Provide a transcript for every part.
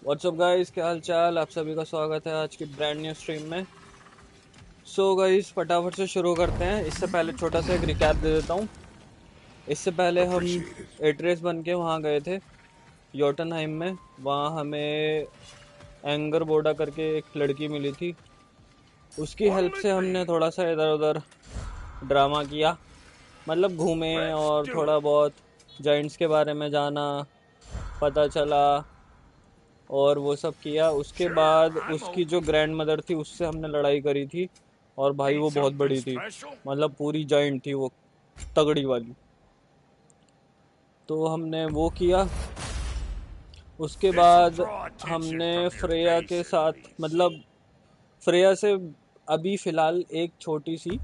WhatsApp guys, क्या हाल चाल। आप सभी का स्वागत है आज की ब्रांड न्यू स्ट्रीम में। सो गाइस, फटाफट से शुरू करते हैं। इससे पहले छोटा सा एक रिकैप दे देता हूँ। इससे पहले हम एड्रेस बन के वहाँ गए थे योटनहाइम में। वहाँ हमें एंगर बोर्डा करके एक लड़की मिली थी। उसकी हेल्प से हमने थोड़ा सा इधर उधर ड्रामा किया, मतलब घूमे और थोड़ा बहुत जाइंट्स के बारे में जाना, पता चला और वो सब किया। उसके बाद उसकी जो ग्रैंड मदर थी उससे हमने लड़ाई करी थी, और भाई वो बहुत बड़ी थी, मतलब पूरी जाइंट थी वो, तगड़ी वाली। तो हमने वो किया। उसके बाद हमने फ्रेया के साथ, मतलब फ्रेया से अभी फ़िलहाल एक छोटी सी,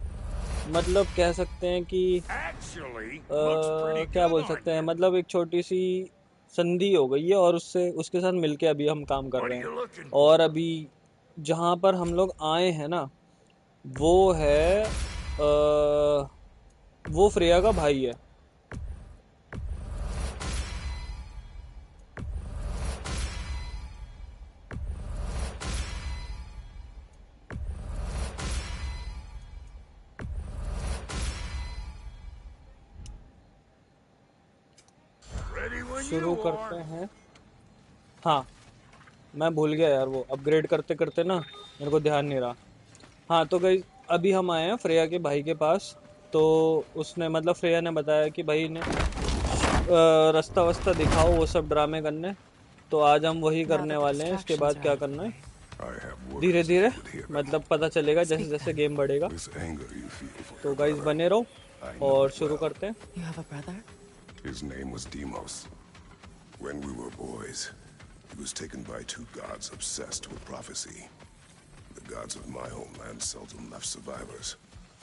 मतलब कह सकते हैं कि क्या बोल सकते हैं, मतलब एक छोटी सी संधि हो गई है, और उससे उसके साथ मिलके अभी हम काम कर रहे हैं। और अभी जहाँ पर हम लोग आए हैं ना, वो है वो फ्रेया का भाई है। शुरू करते हैं। हाँ, मैं भूल गया यार, वो अपग्रेड करते करते ना मेरे को ध्यान नहीं रहा। हाँ तो गई, अभी हम आए हैं फ्रेया के भाई के पास। तो उसने, मतलब फ्रेया ने बताया कि भाई ने रास्ता वस्ता दिखाओ, वो सब ड्रामे करने। तो आज हम वही करने वाले हैं। इसके बाद क्या करना है धीरे धीरे मतलब पता चलेगा जैसे जैसे गेम बढ़ेगा। तो गाइस बने रहो और शुरू करते हैं। You have a brother? His name was Deimos. When we were boys, he was taken by two gods obsessed with prophecy. The gods of my homeland seldom left survivors,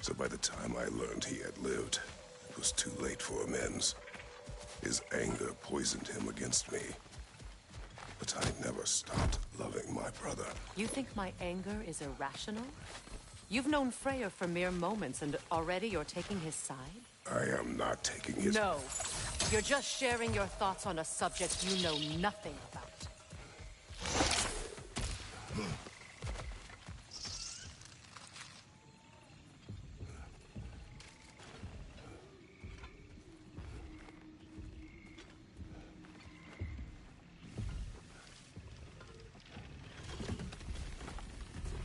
so by the time I learned he had lived, it was too late for amends. His anger poisoned him against me. But I never stopped loving my brother. You think my anger is irrational? You've known Freyr for mere moments and already you're taking his side? I am not taking his... No. You're just sharing your thoughts on a subject you know nothing about.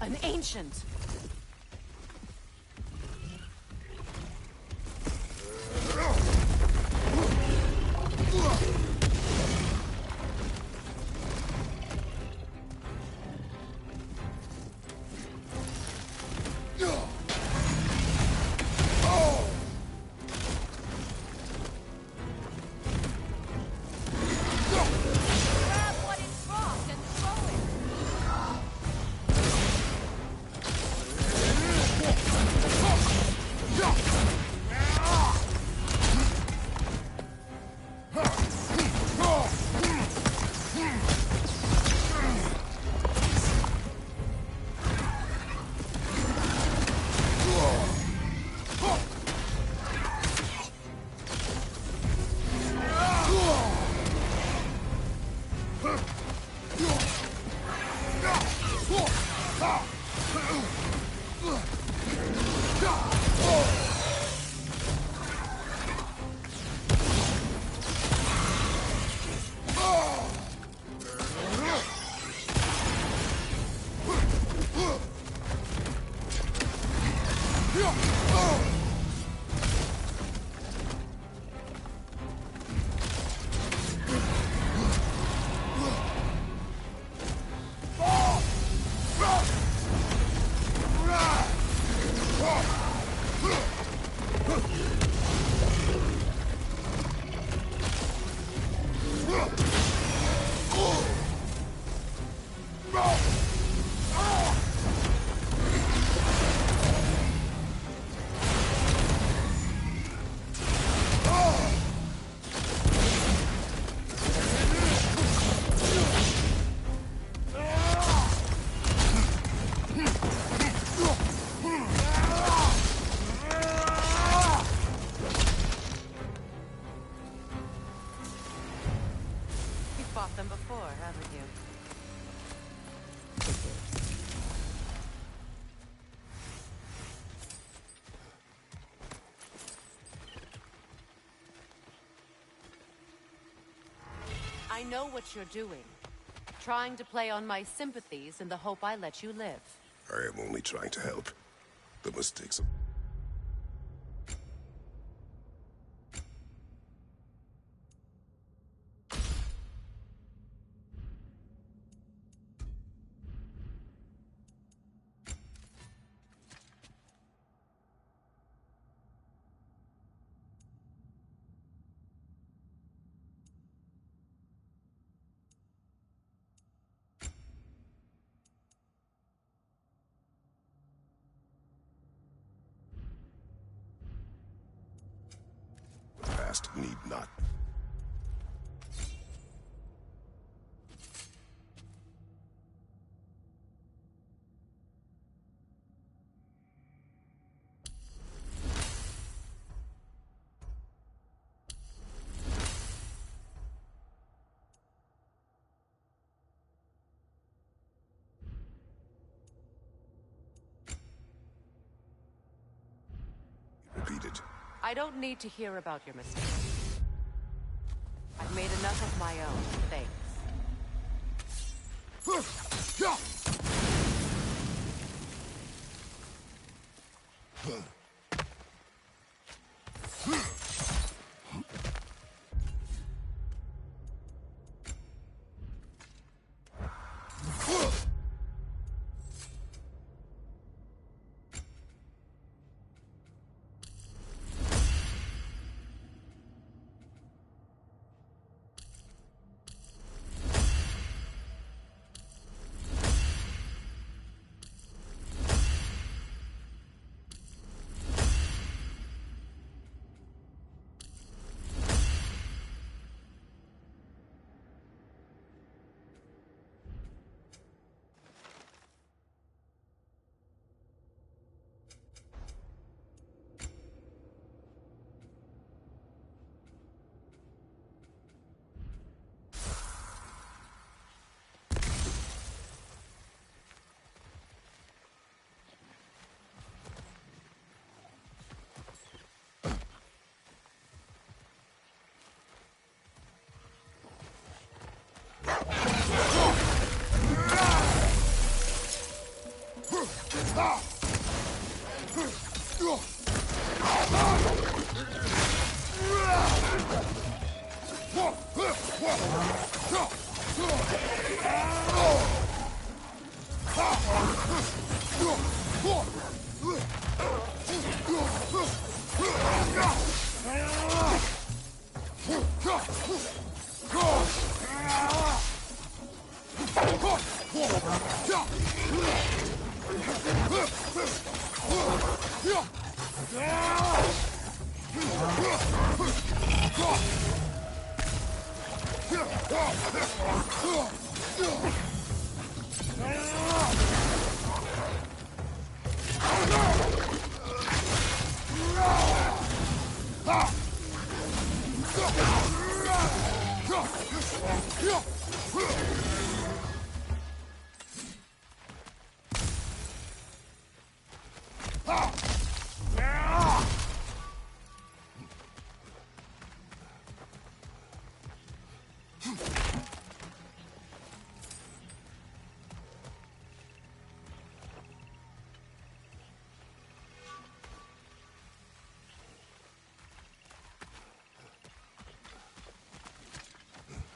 An ancient! Them before, haven't you? I know what you're doing. Trying to play on my sympathies in the hope I let you live. I am only trying to help. The mistakes of... the past need not. Repeated. I don't need to hear about your mistakes. I've made enough of my own, thanks.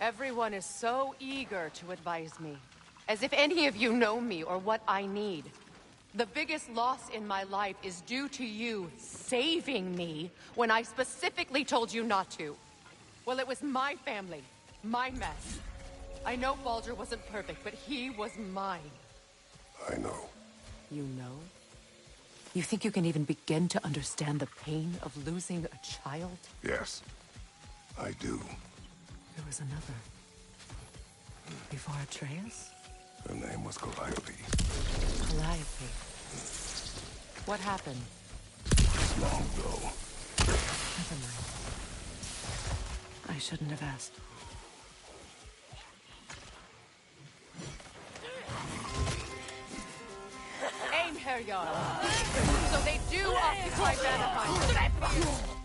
Everyone is so eager to advise me, as if any of you know me or what I need. The biggest loss in my life is due to you saving me when I specifically told you not to. Well, it was my family, my mess. I know Baldur wasn't perfect, but he was mine. I know. You know? You think you can even begin to understand the pain of losing a child? Yes, I do. There was another. Before Atreus? Her name was Calliope. Calliope. What happened? Long ago. Never mind. I shouldn't have asked. Aim, Herr Jarl. So they do occupy Vanaheim.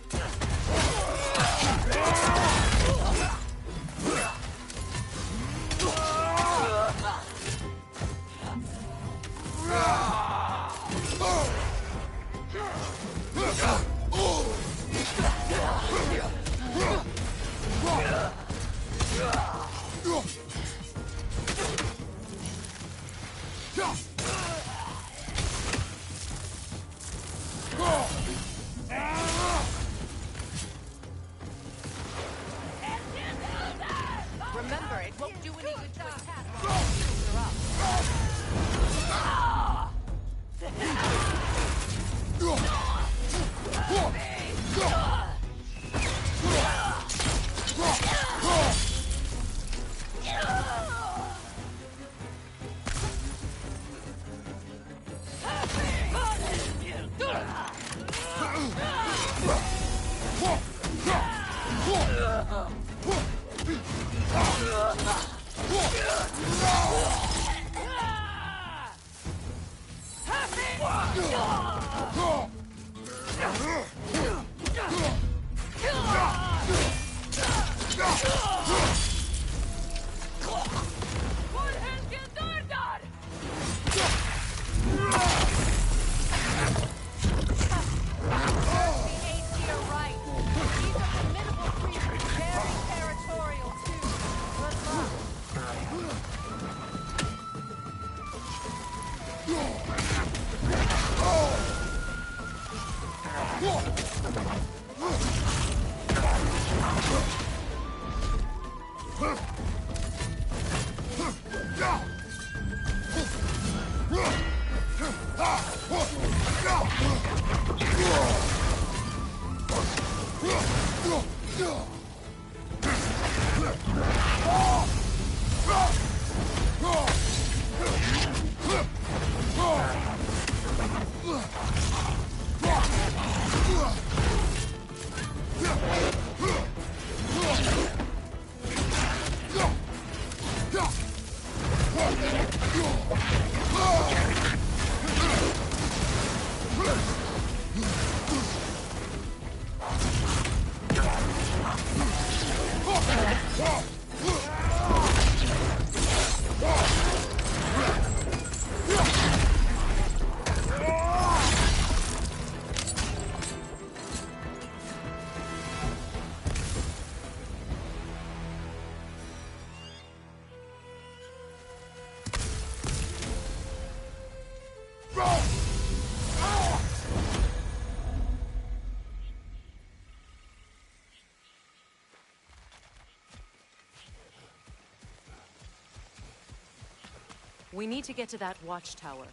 We need to get to that watchtower.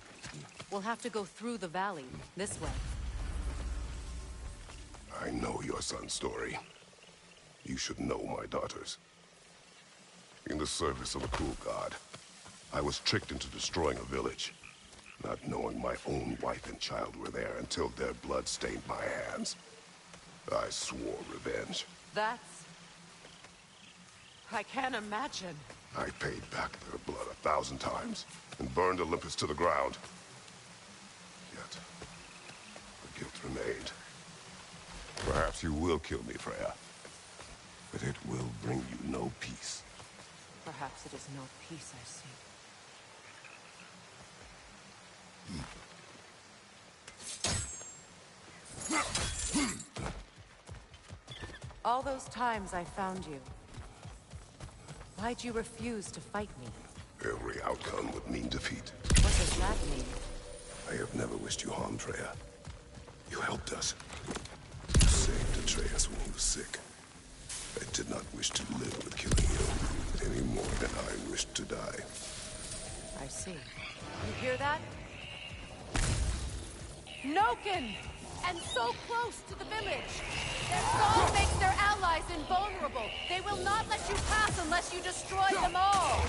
We'll have to go through the valley, this way. I know your son's story. You should know my daughter's. In the service of a cruel god, I was tricked into destroying a village, not knowing my own wife and child were there until their blood stained my hands. I swore revenge. That's... I can't imagine. I paid back their blood 1,000 times and burned Olympus to the ground. Yet, the guilt remained. Perhaps you will kill me, Freya, but it will bring you no peace. Perhaps it is no peace I seek. All those times I found you, why'd you refuse to fight me? Every outcome would mean defeat. What does that mean? I have never wished you harm, Freya. You helped us. You saved Atreus when he was sick. I did not wish to live with killing you, any more than I wished to die. I see. You hear that? Noken! And so close to the village! Their song makes their allies invulnerable! They will not let you pass unless you destroy them all!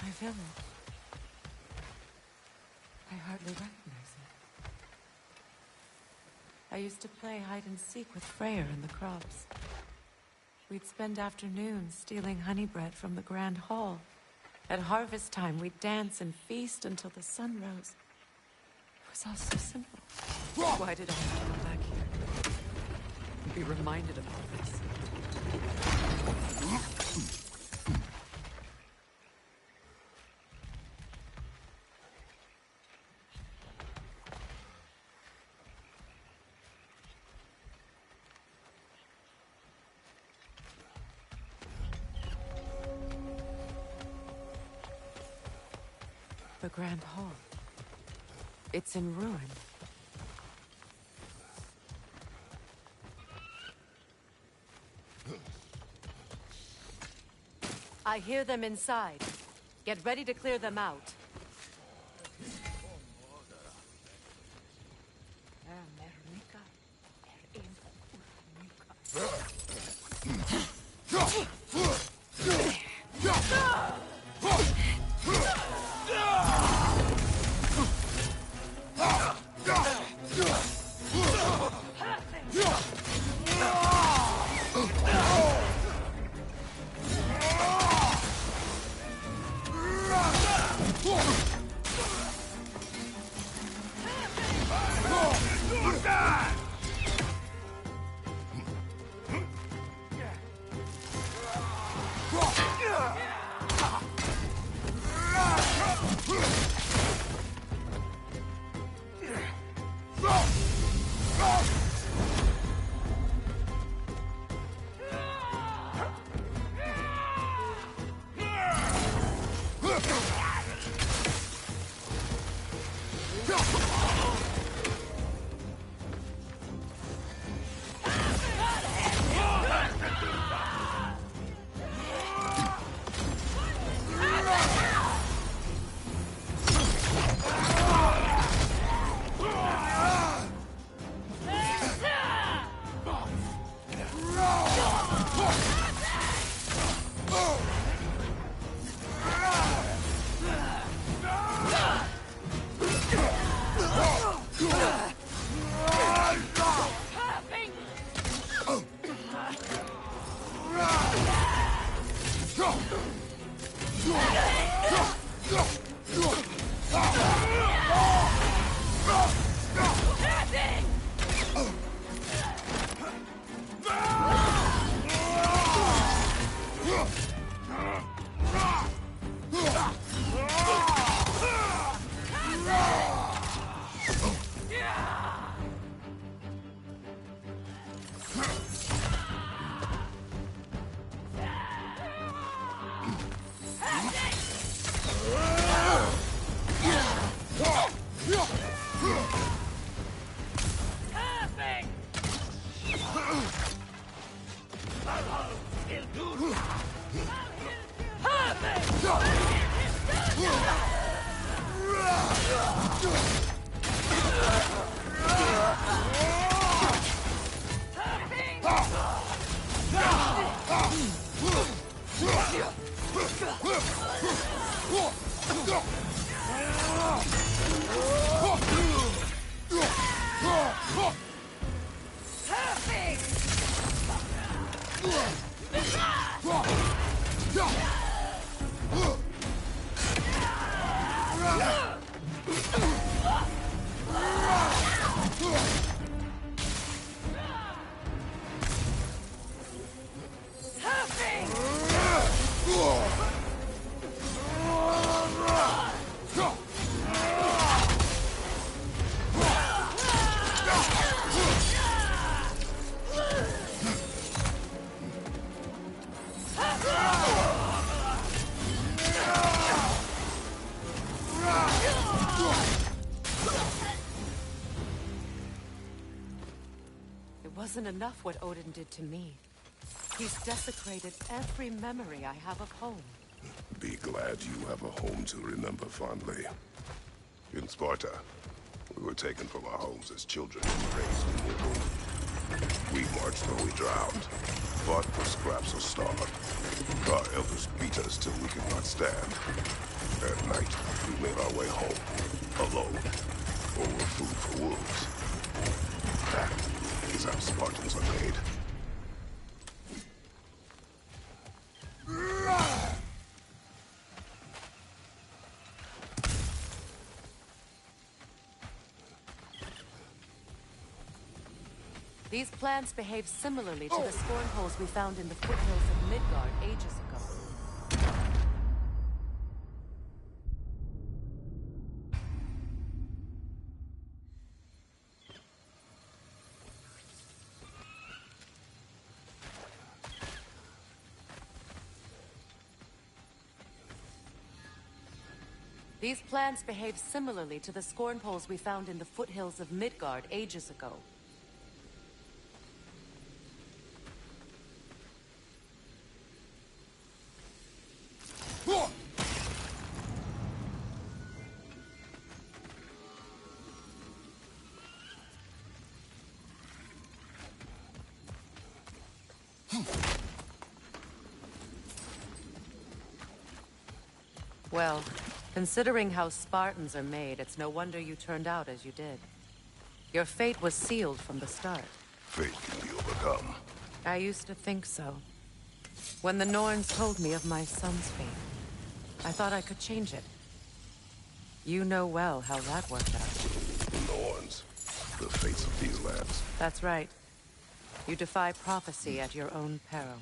My village. I hardly recognize it. I used to play hide and seek with Freyr in the crops. We'd spend afternoons stealing honey bread from the grand hall. At harvest time, we'd dance and feast until the sun rose. It was all so simple. Why did I have to come back here? And be reminded of all this? The Grand Hall. It's in ruin. I hear them inside. Get ready to clear them out. It wasn't enough what Odin did to me. He's desecrated every memory I have of home. Be glad you have a home to remember fondly. In Sparta, we were taken from our homes as children and raised in the womb. We marched or we drowned, fought for scraps or starved. Our elders beat us till we could not stand. At night, we made our way home, alone, or were food for wolves. That is how Spartans are made. These plants behave similarly to the scorn holes we found in the foothills of Midgard ages ago. These plants behave similarly to the scorn poles we found in the foothills of Midgard ages ago. Well, considering how Spartans are made, it's no wonder you turned out as you did. Your fate was sealed from the start. Fate can be overcome. I used to think so. When the Norns told me of my son's fate, I thought I could change it. You know well how that worked out. Norns. The fates of these lands. That's right. You defy prophecy at your own peril.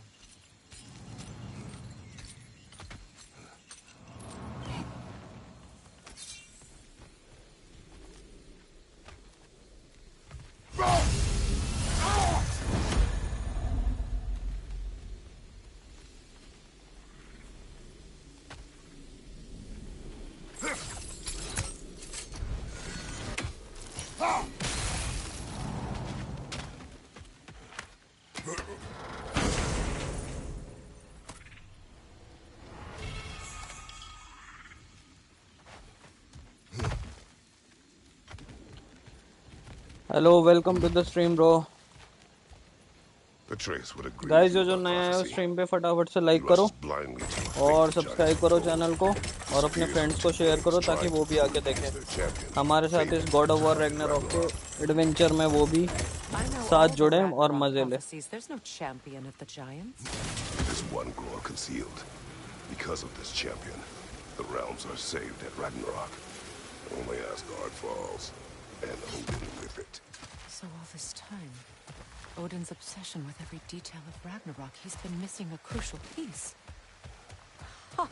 Hello welcome to the stream bro guys जो नए आए हो stream पे फटाफट से like करो और subscribe करो चैनल को और अपने फ्रेंड्स को शेयर करो ताकि वो भी आके देखें हमारे साथ इस गॉड ऑफ वॉर रैग्नारॉक के एडवेंचर में वो भी साथ जुड़े और मजे ले Because of this champion, the realms are saved at Ragnarok. Only Asgard falls, and Odin with it. So all this time, Odin's obsession with every detail of Ragnarok, he's been missing a crucial piece. Huh.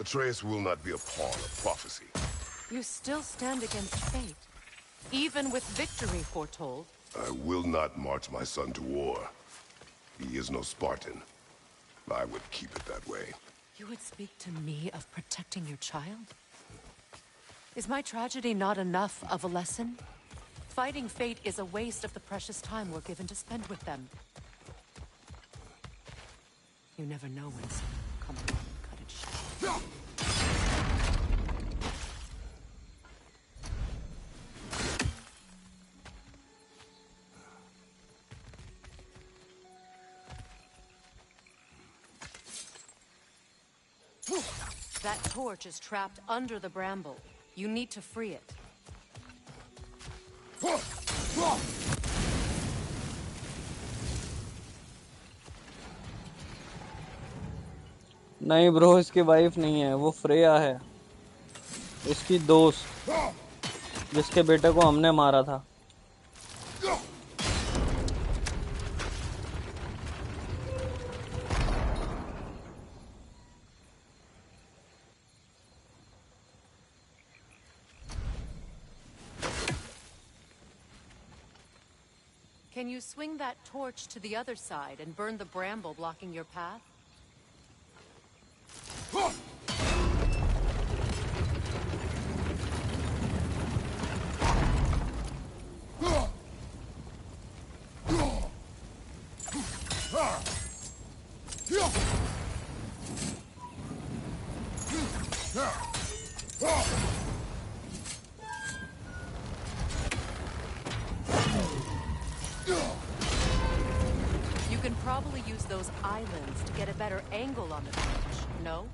Atreus will not be a pawn of prophecy. You still stand against fate, even with victory foretold. I will not march my son to war. He is no Spartan. I would keep it that way. You would speak to me of protecting your child? Is my tragedy not enough of a lesson? Fighting fate is a waste of the precious time we're given to spend with them. You never know when someone will come along and cut it short. That torch is trapped under the bramble. You need to free it. नहीं bro इसकी wife नहीं है वो Freya है इसकी दोस्त जिसके बेटे को हमने मारा था Can you swing that torch to the other side and burn the bramble blocking your path? You can probably use those islands to get a better angle on the torch, no?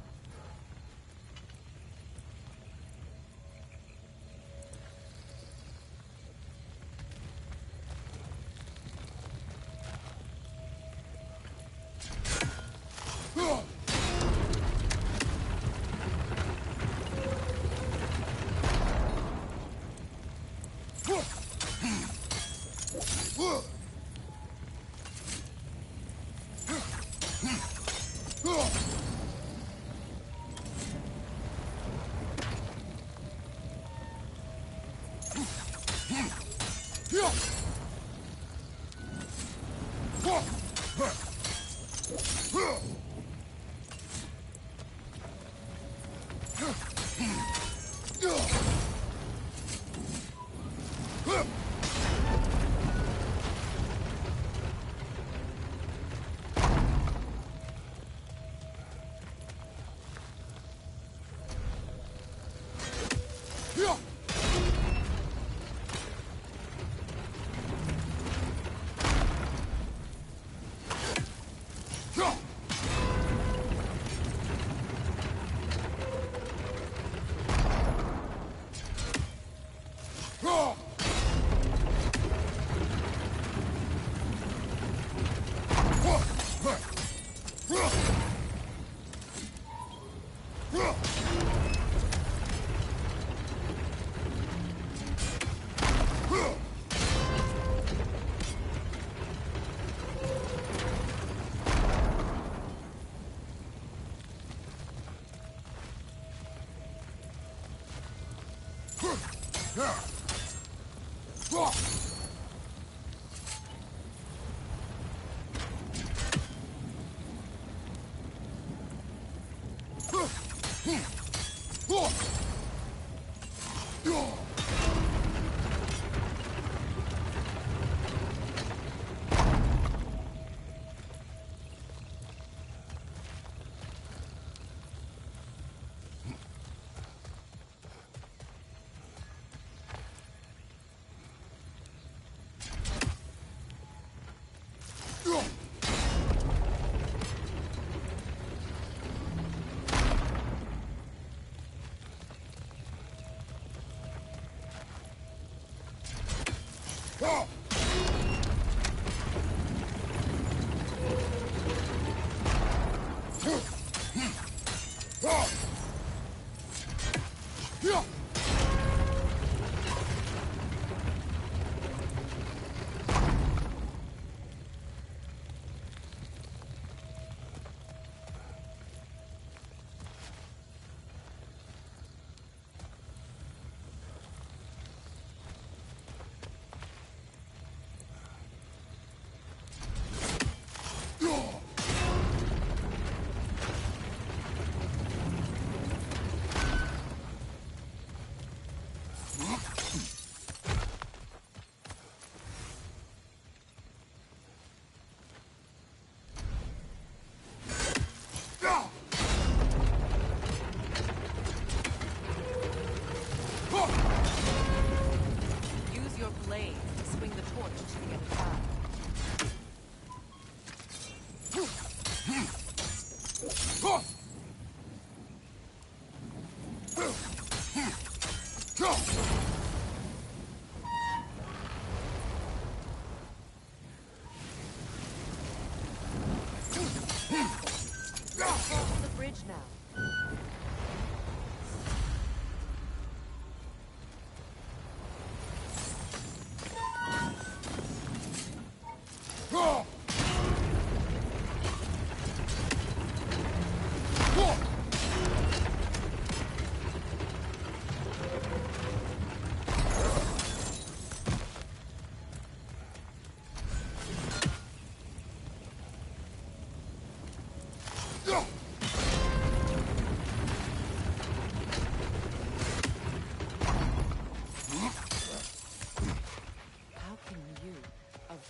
Bridge now.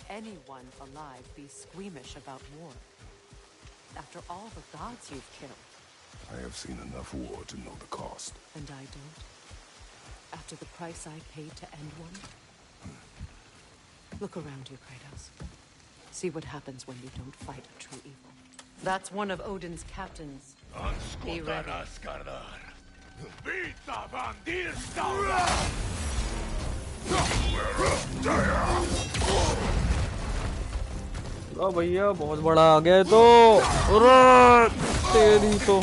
Anyone alive be squeamish about war? After all the gods you've killed. I have seen enough war to know the cost. And I don't? After the price I paid to end one? Look around you, Kratos. See what happens when you don't fight a true evil. That's one of Odin's captains. Be ready. भैया बहुत बड़ा आ गया तो तेरी तो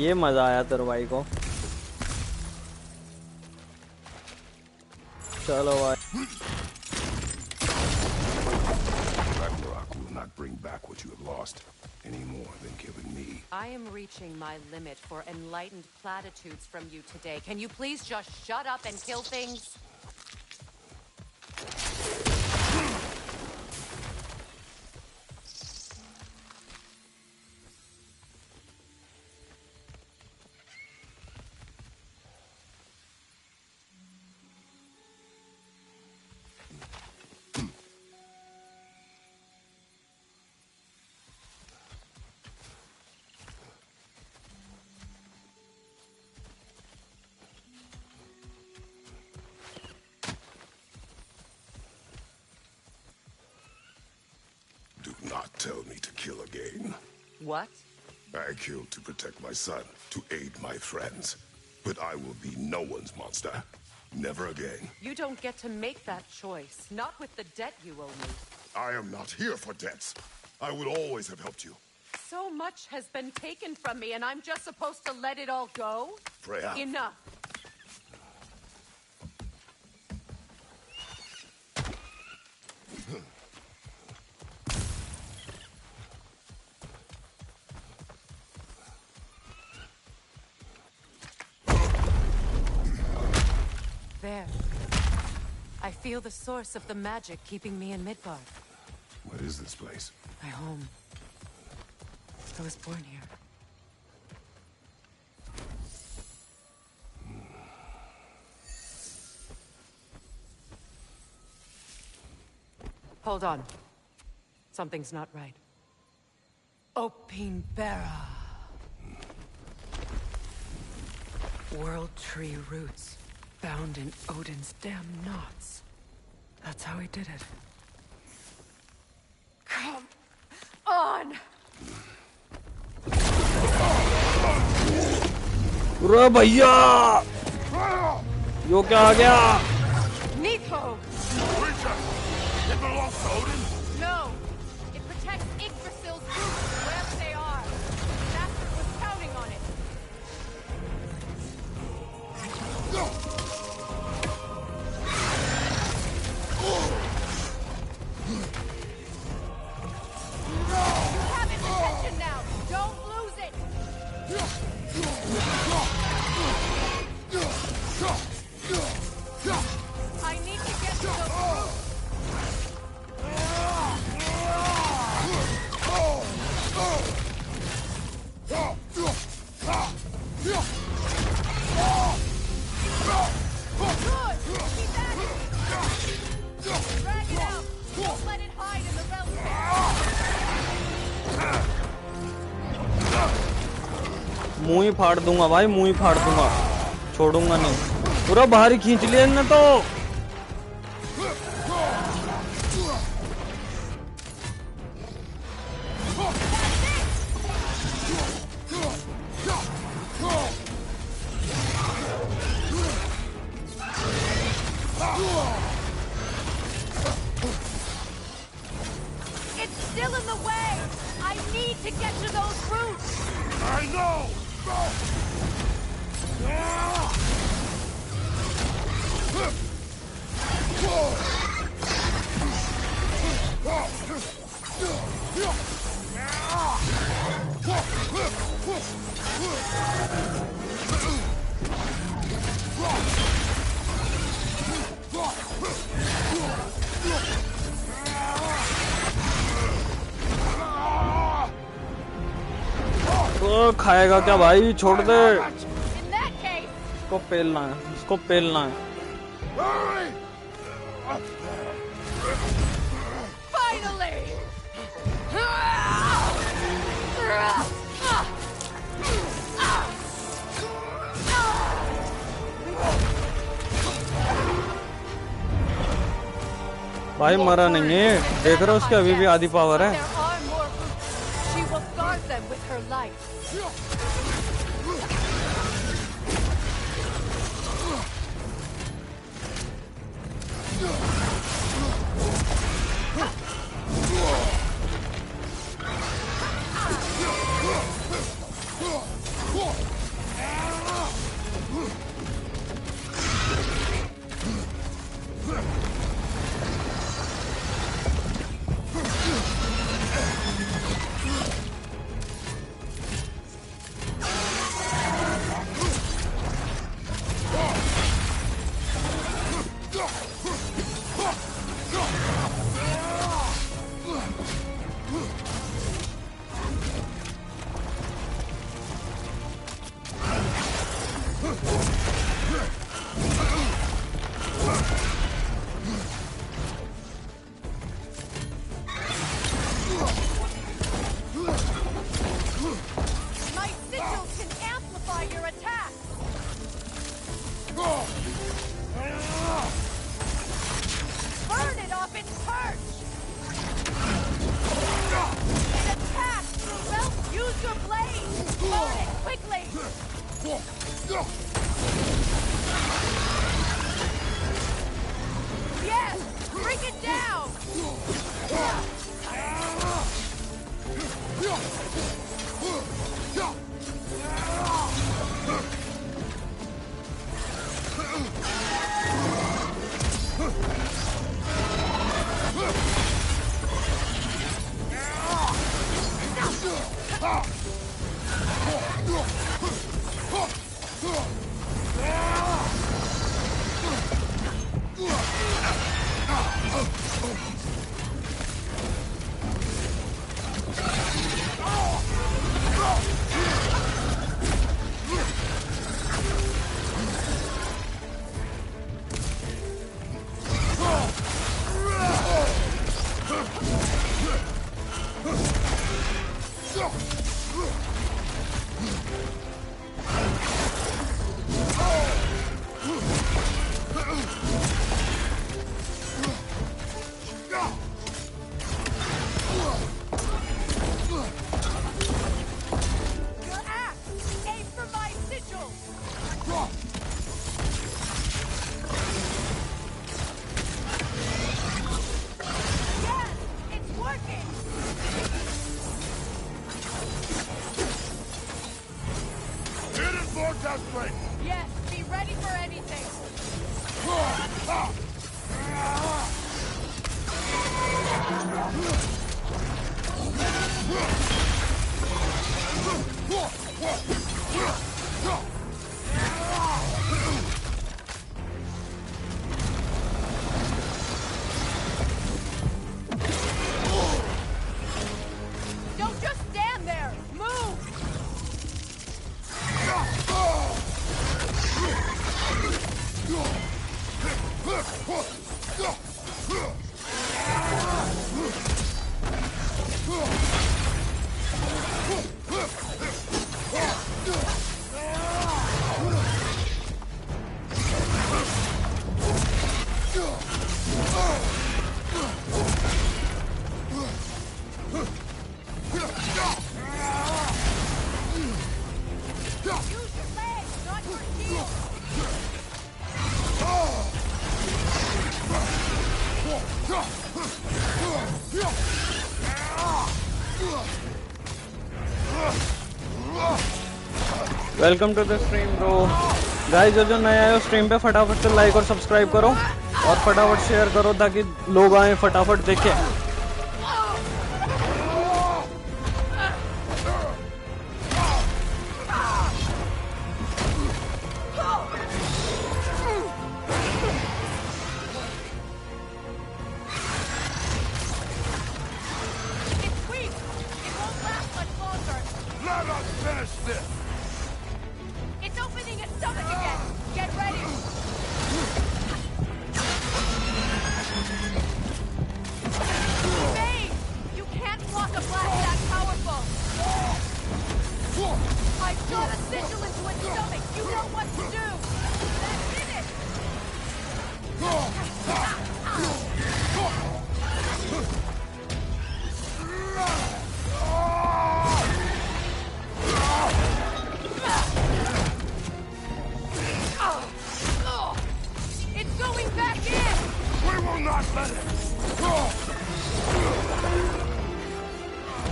ये मजा आया तेरे भाई को चलो भाई Ragnarok will not bring back what you have lost any more than killing me. I am reaching my limit for enlightened platitudes from you today. Can you please just shut up and kill things? tell me to kill again. What? I killed to protect my son, to aid my friends. But I will be no one's monster. Never again. You don't get to make that choice. Not with the debt you owe me. I am not here for debts. I would always have helped you. So much has been taken from me, and I'm just supposed to let it all go? Freya. Enough. There. I feel the source of the magic keeping me in Midgard. What is this place? My home. I was born here. Hold on. Something's not right. Opinbera. World tree roots. Bound in Odin's damn knots. That's how he did it. Come on! अरे भैया यो क्या आ गया? Nico! It belongs to Odin? No! It protects Yggdrasil's roots wherever they are. Master was counting on it. You have its attention now! Don't lose it! I need to get to those roots! Good! Keep at it! Drag it out! Don't let it hide in the realm. मुंह ही फाड़ दूंगा भाई, मुंह ही फाड़ दूंगा, छोड़ूंगा नहीं। पूरा बाहर ही खींच लिया इनने तो। It's still in the way! I need to get to those roots! I know! तो खाएगा क्या भाई? छोड़ दे। In that case, इसको पेलना है, इसको पेलना है। finally! भाई मरा नहीं है, देख रहे हो उसके अभी भी आधी पावर है। There are more roots. She will guard them with her life. My sigil can amplify your attack. Burn it off its perch. Use your blade! Burn it quickly! Yes! Bring it down! Yes, be ready for anything. Don't just stand there. Move. Welcome to the stream bro. Guys जो नए आए हो stream पे फटाफट से like और subscribe करो और फटाफट शेयर करो ताकि लोग आए फटाफट देखें।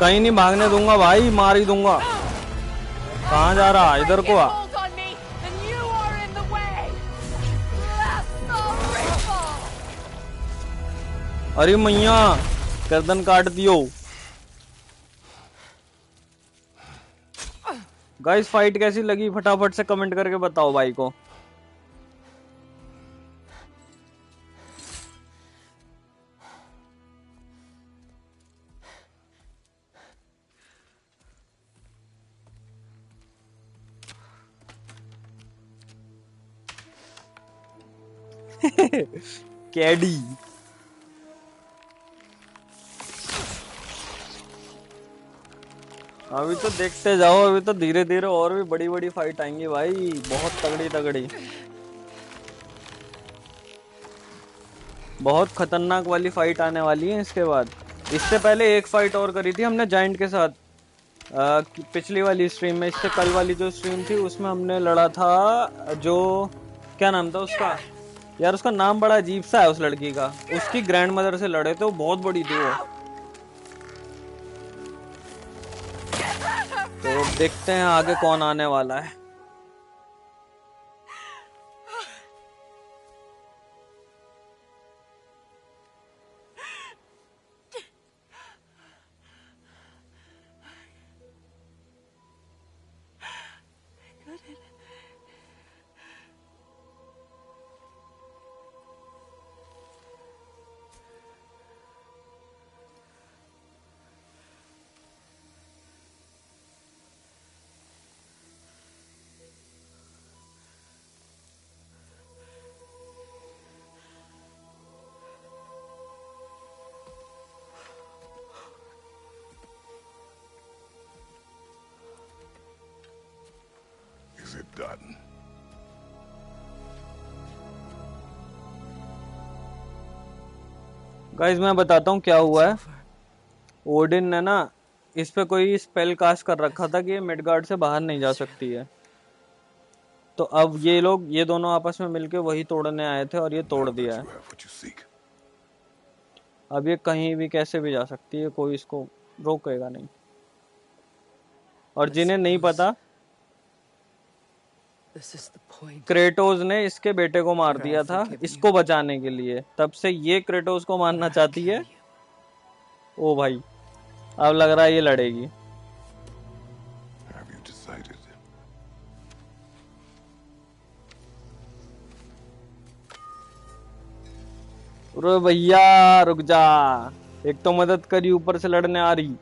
कहीं नहीं भागने दूंगा भाई, मार ही दूंगा। कहाँ जा रहा? इधर को आ। अरे मैया गर्दन काट दियो। गाइस फाइट कैसी लगी फटाफट से कमेंट करके बताओ भाई को। कैडी अभी तो देखते जाओ, अभी तो धीरे धीरे और भी बड़ी बड़ी फाइट आएंगी भाई, बहुत तगड़ी तगड़ी, बहुत खतरनाक वाली फाइट आने वाली है इसके बाद। इससे पहले एक फाइट और करी थी हमने जायंट के साथ, पिछली वाली स्ट्रीम में, इससे कल वाली जो स्ट्रीम थी उसमें हमने लड़ा था, जो क्या नाम था उसका यार, उसका नाम बड़ा अजीब सा है उस लड़की का, उसकी ग्रैंड मदर से लड़े थे, वो बहुत बड़ी थी वो। तो देखते हैं आगे कौन आने वाला है। Is it done? गाइस मैं बताता हूँ क्या हुआ है। ओडिन ने ना इस पे कोई स्पेल कास्ट कर रखा था कि ये मिडगार्ड से बाहर नहीं जा सकती है। तो अब ये लोग, ये दोनों आपस में मिलके वही तोड़ने आए थे और ये तोड़ Now दिया that है। you have what you seek, अब ये कहीं भी कैसे भी जा सकती है, कोई इसको रोकेगा नहीं। और जिन्हें नहीं पता, This is the point Kratos ने इसके बेटे को मार where I दिया था forgive you इसको बचाने के लिए, तब से ये क्रेटोस को मारना or I चाहती kill है। you. ओ भाई, अब लग रहा है ये लड़ेगी। have you decided? अरे भैया रुक जा, एक तो मदद करी ऊपर से लड़ने आ रही।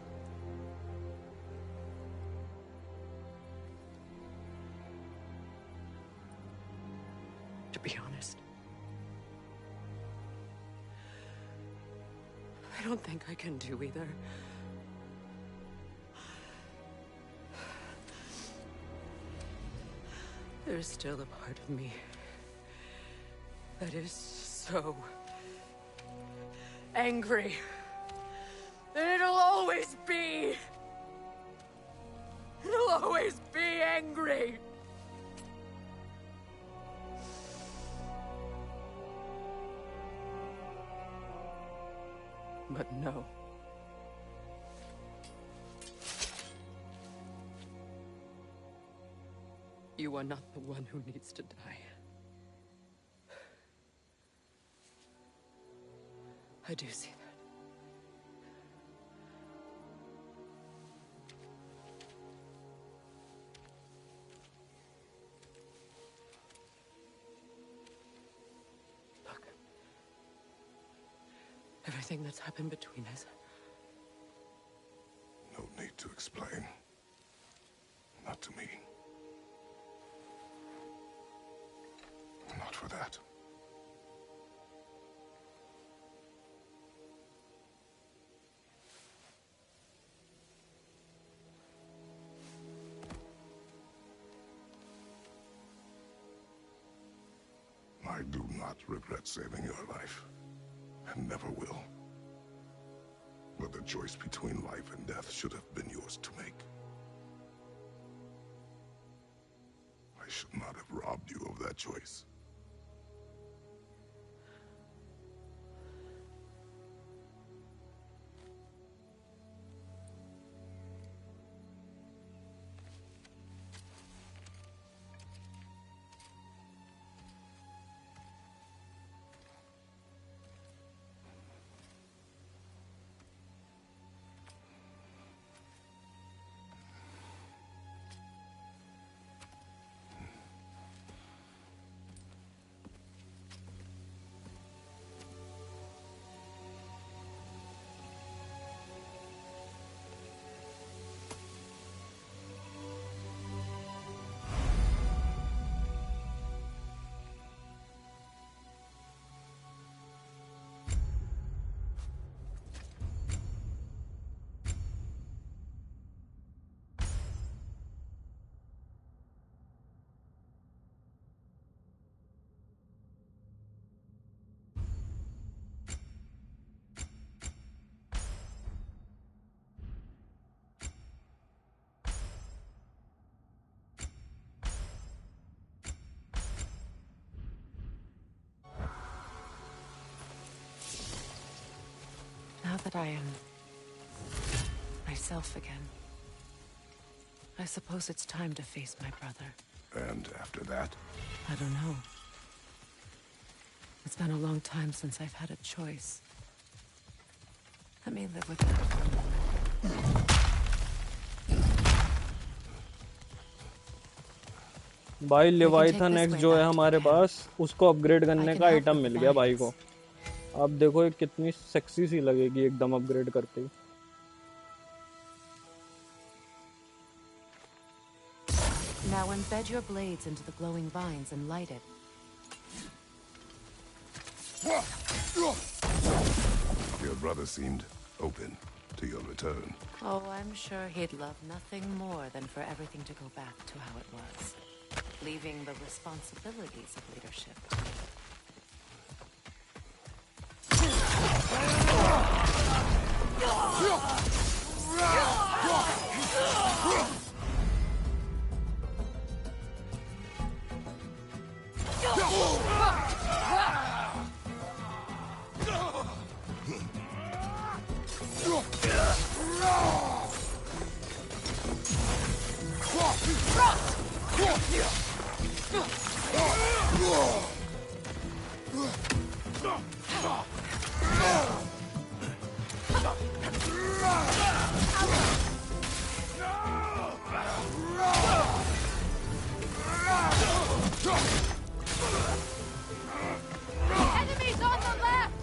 To be honest, I don't think I can do either. There's still a part of me that is so angry that it'll always be. It'll always be angry. But no. You are not the one who needs to die. I do see that. Look. Everything that's happened between us. No need to explain. Not to me. Not for that. I do not regret saving your life, and never will. But the choice between life and death should have been yours to make. I should not have robbed you of that choice. Now that I am myself again, I suppose it's time to face my brother. And after that? I don't know. It's been a long time since I've had a choice. Let me live with that for a moment. भाई Leviathan x जो है हमारे पास उसको upgrade करने का item मिल गया भाई को। आप देखो ये कितनी सेक्सी सी लगेगी एकदम अपग्रेड करते ही। Now embed your blades into the glowing vines and light it. Your brother seemed open to your return. Oh, I'm sure he'd love nothing more than for everything to go back to how it was, leaving the responsibilities of leadership. Enemies on the left!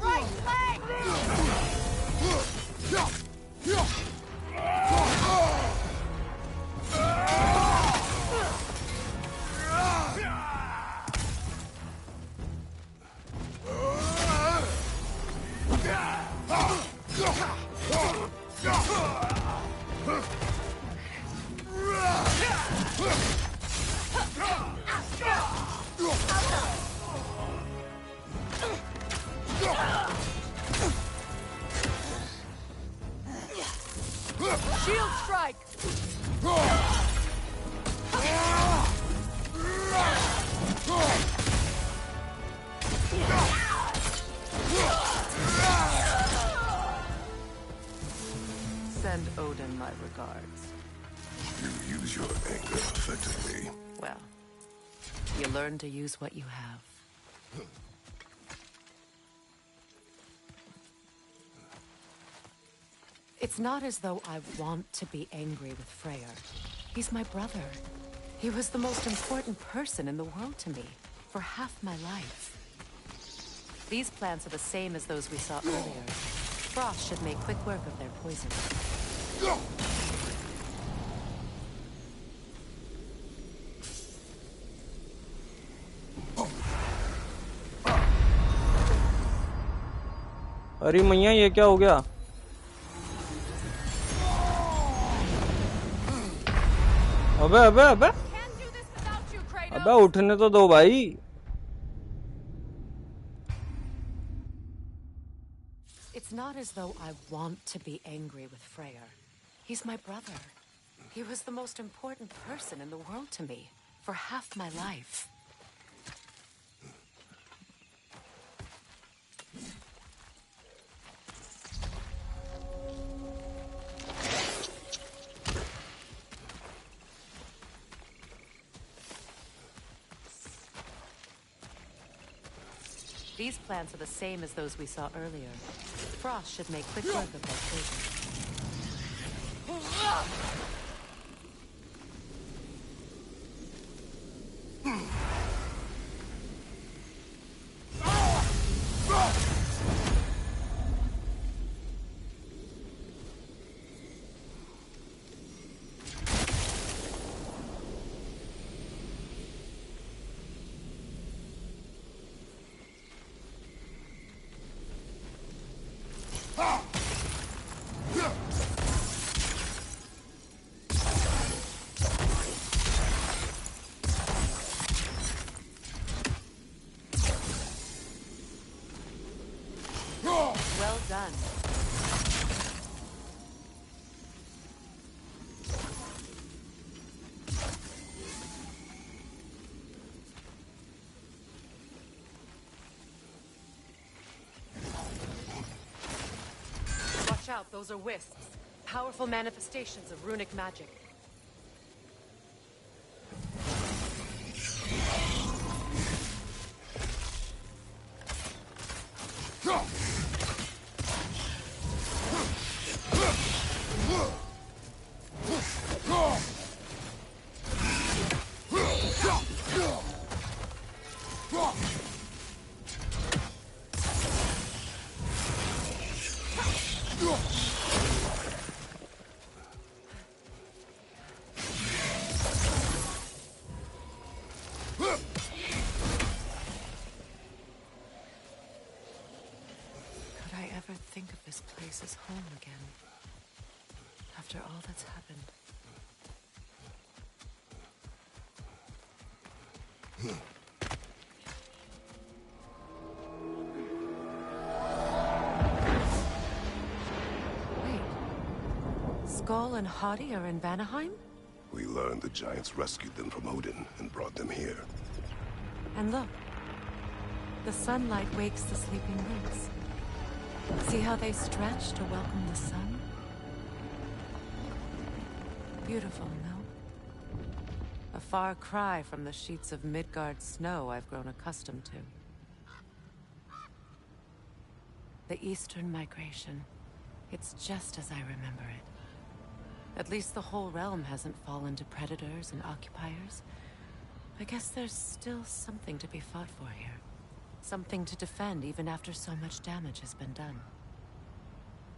Right leg! Shield strike! Send Odin my regards. You use your anger effectively. Well, you learn to use what you have. It's not as though I want to be angry with Freyr. He's my brother. He was the most important person in the world to me for half my life. These plants are the same as those we saw earlier. Frost should make quick work of their poison. अरे मैया ये क्या हो गया? अबे अबे अबे अबे उठने तो दो भाई। It's not as though I want to be angry with Freyr. He's my brother. He was the most important person in the world to me for half my life. These plants are the same as those we saw earlier. Frost should make quick work of their poison. Well done. doubt those are wisps. Powerful manifestations of runic magic. Think of this place as home again. After all that's happened. Wait. Skull and Hadi are in Vanaheim? We learned the giants rescued them from Odin and brought them here. And look. The sunlight wakes the sleeping roots. See how they stretch to welcome the sun? Beautiful, no? A far cry from the sheets of Midgard snow I've grown accustomed to. The Eastern Migration. It's just as I remember it. At least the whole realm hasn't fallen to predators and occupiers. I guess there's still something to be fought for here. Something to defend even after so much damage has been done.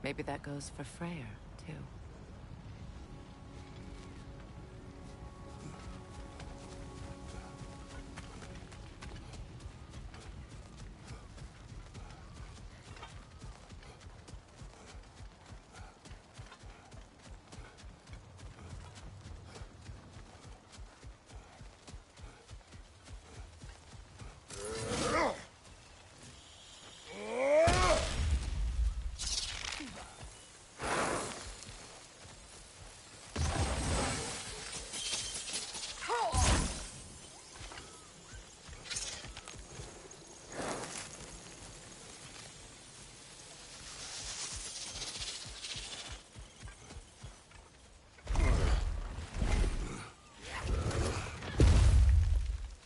Maybe that goes for Freyr, too.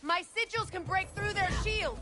My sigils can break through their shields!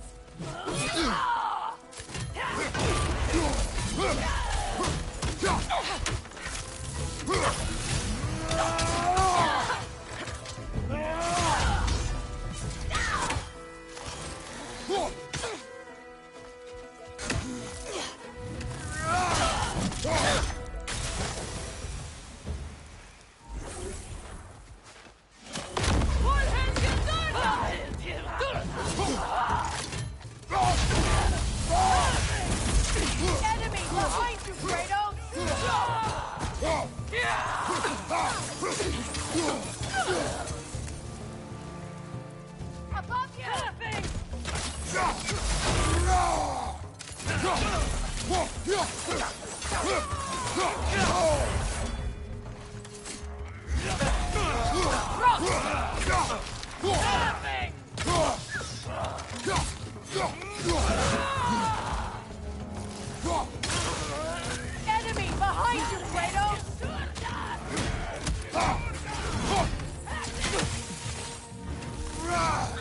Enemy behind you, Kratos!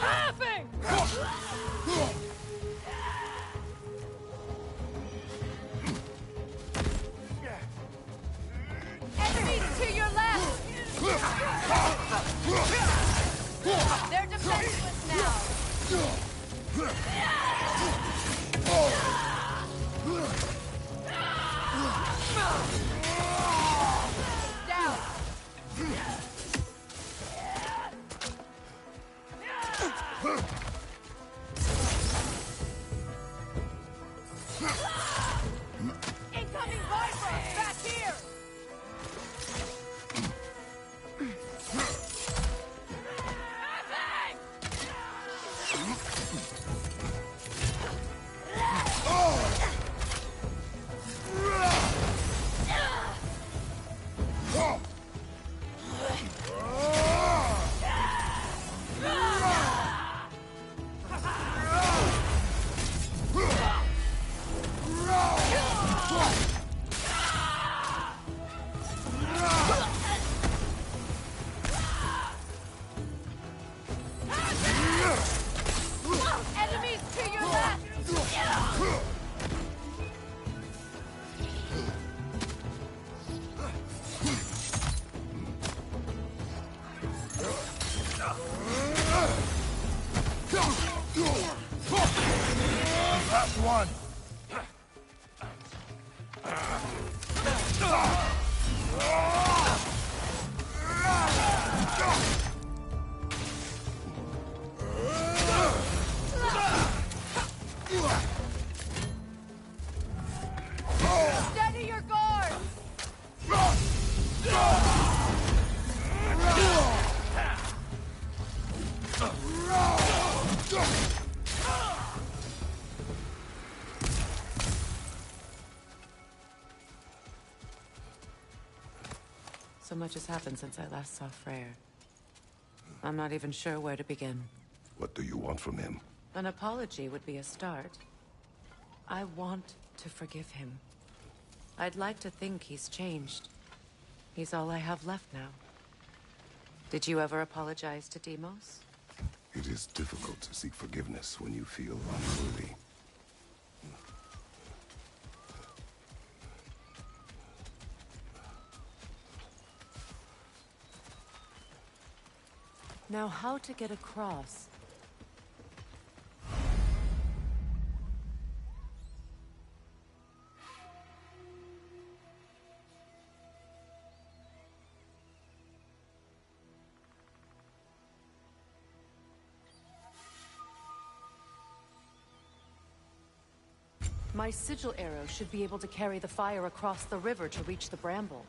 Laughing! Enemies to your left! They're defenseless now! Down! Incoming Viper! Back here! So much has happened since I last saw Freyr. I'm not even sure where to begin. What do you want from him? An apology would be a start. I want to forgive him. I'd like to think he's changed. He's all I have left now. Did you ever apologize to Deimos? It is difficult to seek forgiveness when you feel unworthy. Now, how to get across? My sigil arrow should be able to carry the fire across the river to reach the bramble.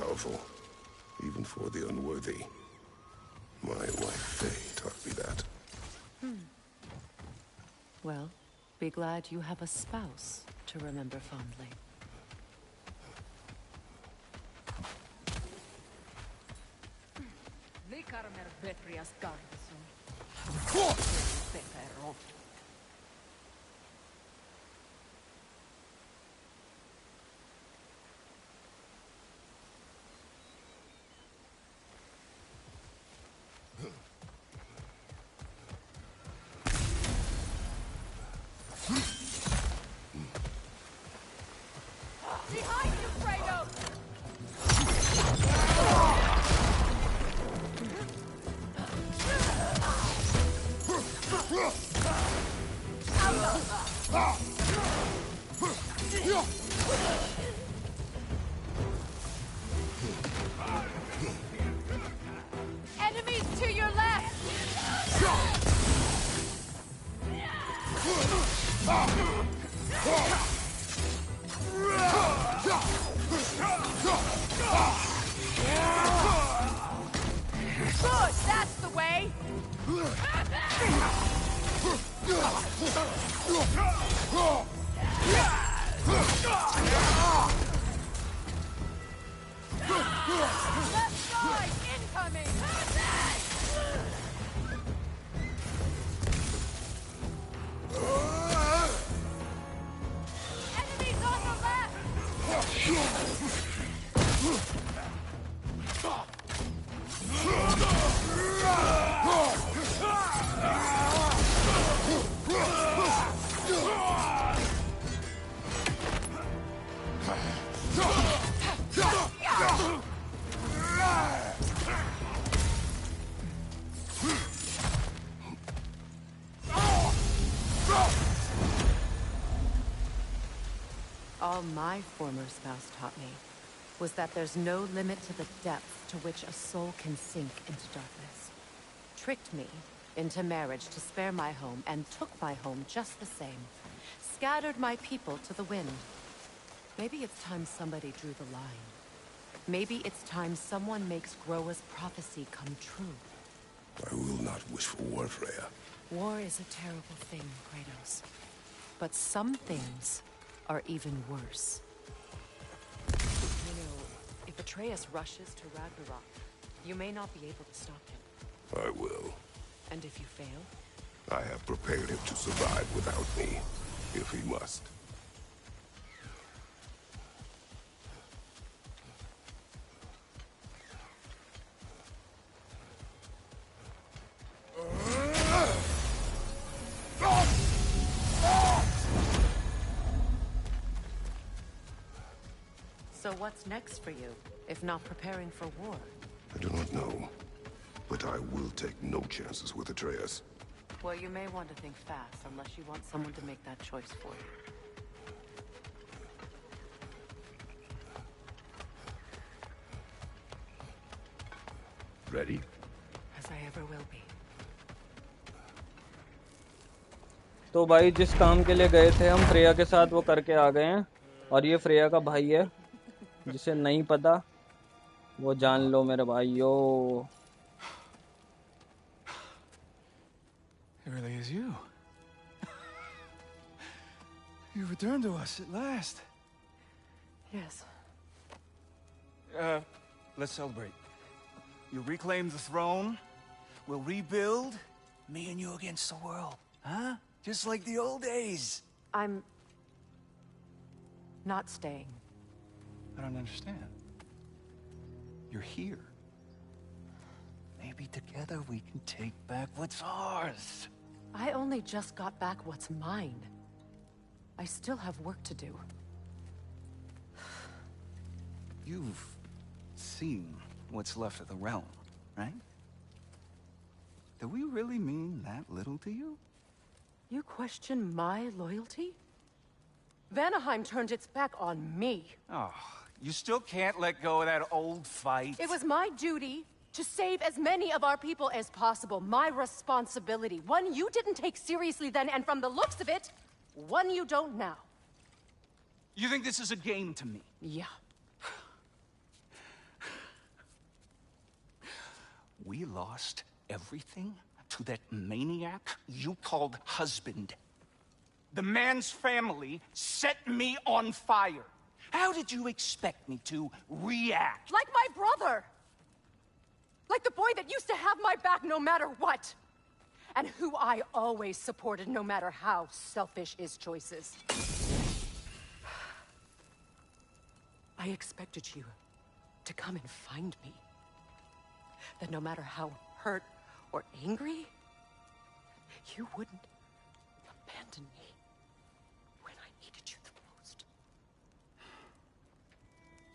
powerful, even for the unworthy. My wife Faye taught me that. Well, be glad you have a spouse to remember fondly. Behind you, Kratos! Enemies to your left! Good, that's the way! Left side, incoming! Enemies on the left! All my former spouse taught me was that there's no limit to the depth to which a soul can sink into darkness. Tricked me into marriage to spare my home and took my home just the same. Scattered my people to the wind. Maybe it's time somebody drew the line. Maybe it's time someone makes Groa's prophecy come true. I will not wish for war, Freya. War is a terrible thing, Kratos. But some things are even worse. You know, if Atreus rushes to Ragnarok, you may not be able to stop him. I will. And if you fail? I have prepared him to survive without me, if he must. So what's next for you, if not preparing for war? I do not know, but I will take no chances with Atreus. Well, you may want to think fast, unless you want someone to make that choice for you. Ready? As I ever will be. तो भाई जिस काम के लिए गए थे हम Freya के साथ वो करके आ गए हैं और ये फ्रेया का भाई है जिसे नहीं पता वो जान लो मेरे भाइयों. It really is you. You returned to us at last. Yes. Let's celebrate. You reclaim the throne. We'll rebuild. Me and you against the world. Huh? Just like the old days. I'm not staying. I don't understand. You're here. Maybe together we can take back what's ours. I only just got back what's mine. I still have work to do. You've seen what's left of the realm, right? Do we really mean that little to you? You question my loyalty? Vanaheim turned its back on me. Oh, you still can't let go of that old fight? It was my duty to save as many of our people as possible. My responsibility. One you didn't take seriously then, and from the looks of it, one you don't now. You think this is a game to me? Yeah. We lost everything to that maniac you called husband. The man's family set me on fire. How did you expect me to react? Like my brother! Like the boy that used to have my back no matter what! And who I always supported no matter how selfish his choices. I expected you to come and find me. That no matter how hurt or angry, you wouldn't abandon me when I needed you the most.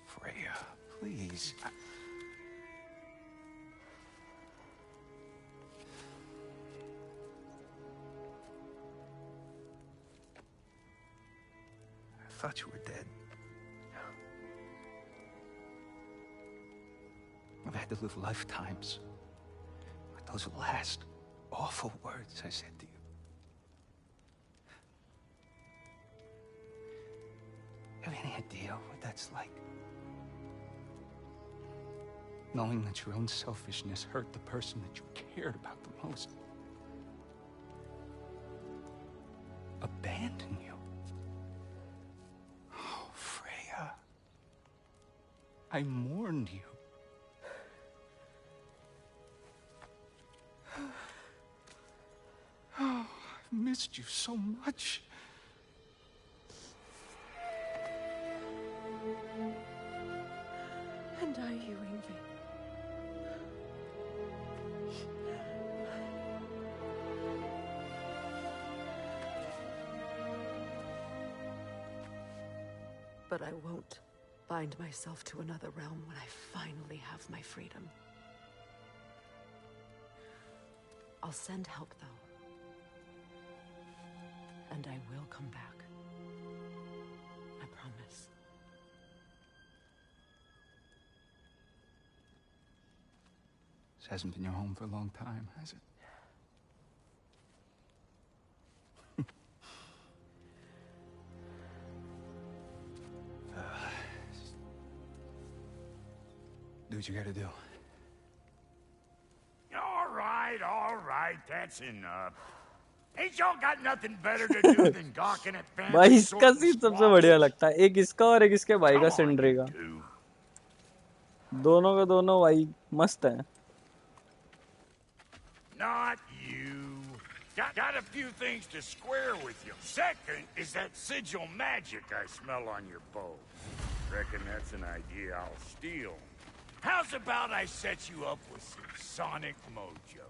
Freya, please. I thought you were dead. I've had to live lifetimes with those last awful words I said to you. Have any idea what that's like? Knowing that your own selfishness hurt the person that you cared about the most. Abandon you. Oh, Freya. I mourned you. Oh, I've missed you so much. And are you, Ingrid? But I won't bind myself to another realm when I finally have my freedom. I'll send help, though. And I will come back. I promise. This hasn't been your home for a long time, has it? Do what you gotta do. All right, that's enough. Ain't y'all got nothing better to do than gawking at भाई family इसका scene सबसे बढ़िया लगता है, एक इसका और एक इसके भाई का सिंड्री का, दोनों का दोनों भाई मस्त है. Not you. Got a few things to square with you. Second is that sigil magic I smell on your bow. Reckon that's an idea I'll steal. How's about I set you up with some sonic mojo?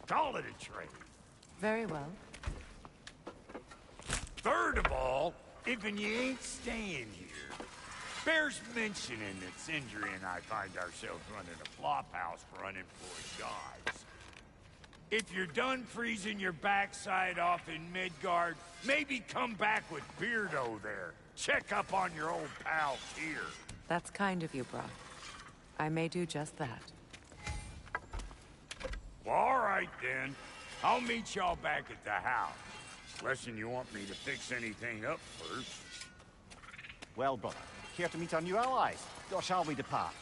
Call it a trade. Very well. Third of all, if you ain't staying here, bears mentioning that Sindri and I find ourselves running a flop house for unemployed gods. If you're done freezing your backside off in Midgard, maybe come back with Beardo there. Check up on your old pal here. That's kind of you, Brock. I may do just that. Well, all right, then. I'll meet y'all back at the house. Unless you want me to fix anything up first. Well, brother, care to meet our new allies? Or shall we depart?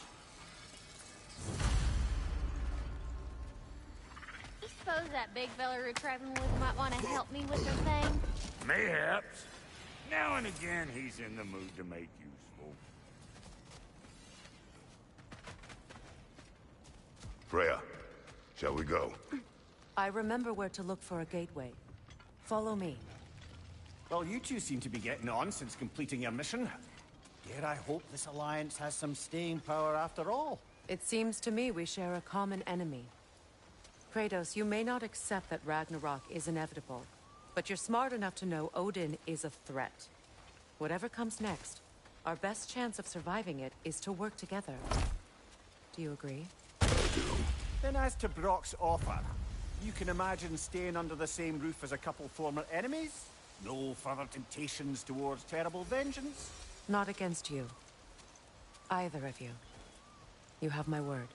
I suppose that big fella we're traveling with might want to help me with the thing. Mayhaps. Now and again, he's in the mood to make useful. Freya, shall we go? I remember where to look for a gateway. Follow me. Well, you two seem to be getting on since completing your mission. Dare I hope this alliance has some staying power after all? It seems to me we share a common enemy. Kratos, you may not accept that Ragnarok is inevitable, but you're smart enough to know Odin is a threat. Whatever comes next, our best chance of surviving it is to work together. Do you agree? Then as to Brock's offer, you can imagine staying under the same roof as a couple former enemies? No further temptations towards terrible vengeance? Not against you. Either of you. You have my word.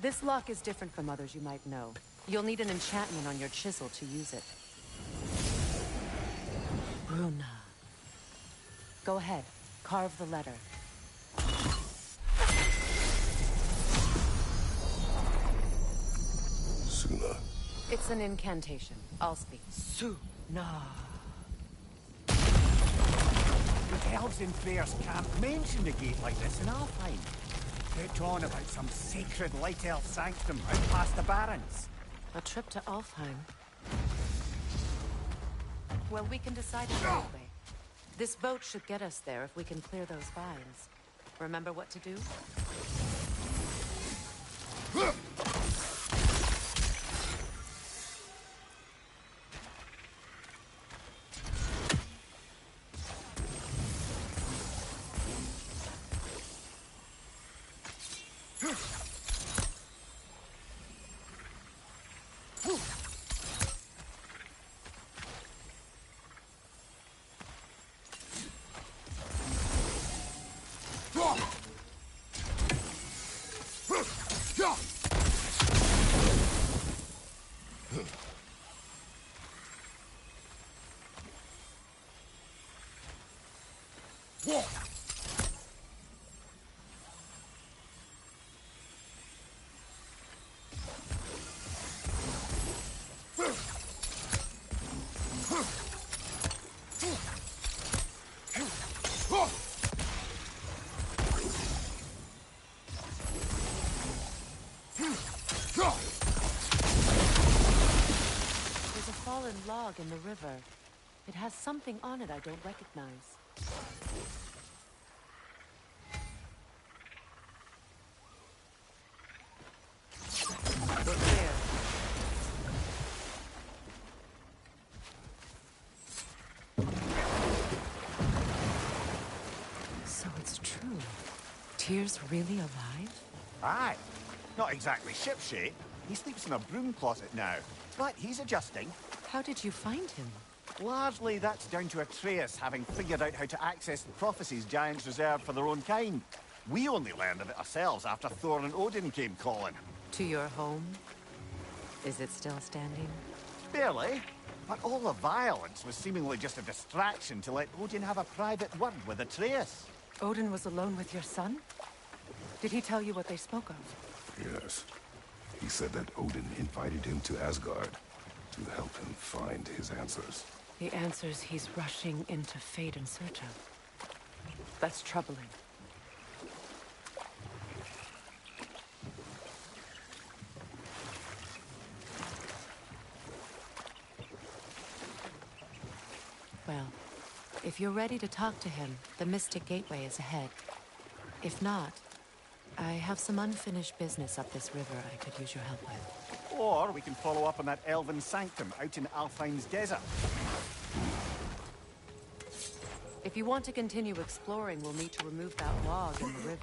This lock is different from others you might know. You'll need an enchantment on your chisel to use it. Bruna. Go ahead. Carve the letter. Suna. It's an incantation. I'll speak. Suna. The elves in Freyr's camp mentioned a gate like this in Alfheim. Kept on about some sacred light elf sanctum out past the barrens. A trip to Alfheim. Well, we can decide it that way. This boat should get us there if we can clear those vines. Remember what to do? There's a fallen log in the river. It has something on it I don't recognize. Look here. So it's true. Tyr's really alive? Aye. Not exactly shipshape. He sleeps in a broom closet now. But he's adjusting. How did you find him? Largely, that's down to Atreus having figured out how to access the prophecies giants reserved for their own kind. We only learned of it ourselves after Thor and Odin came calling. To your home? Is it still standing? Barely. But all the violence was seemingly just a distraction to let Odin have a private word with Atreus. Odin was alone with your son? Did he tell you what they spoke of? Yes. He said that Odin invited him to Asgard to help him find his answers. The answers he's rushing into fate in search of. That's troubling. Well, if you're ready to talk to him, the Mystic Gateway is ahead. If not, I have some unfinished business up this river I could use your help with. Or we can follow up on that elven sanctum out in Alfheim's desert. If you want to continue exploring, we'll need to remove that log in the river.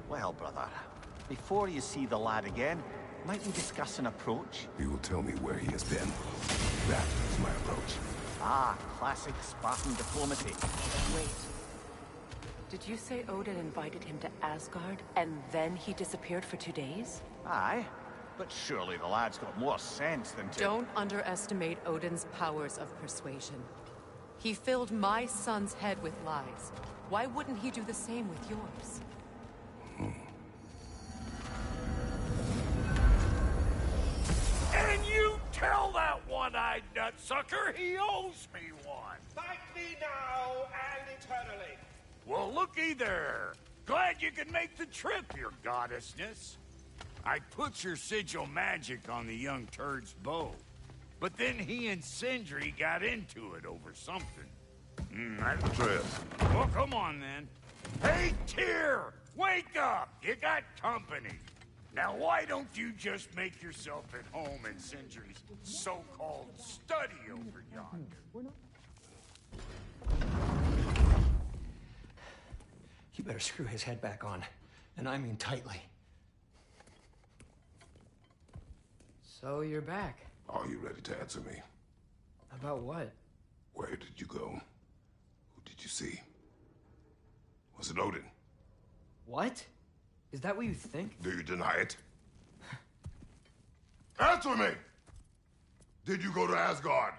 Well, brother, before you see the lad again, might we discuss an approach? He will tell me where he has been. That is my approach. Ah, classic Spartan diplomacy. Wait. Did you say Odin invited him to Asgard, and then he disappeared for 2 days? Aye, but surely the lad's got more sense than to... Don't underestimate Odin's powers of persuasion. He filled my son's head with lies. Why wouldn't he do the same with yours? And you tell that one-eyed nutsucker he owes me one. Fight me now and eternally. Well, looky there. Glad you could make the trip, your goddessness. I put your sigil magic on the young turd's bow. But then he and Sindri got into it over something. Atreus. Well, come on, then. Hey, Tyr! Wake up! You got company. Now, why don't you just make yourself at home in Sindri's so-called study over yonder? better screw his head back on. And I mean tightly. So you're back. Are you ready to answer me? About what? Where did you go? Who did you see? Was it Odin? What? Is that what you think? Do you deny it? Answer me! Did you go to Asgard?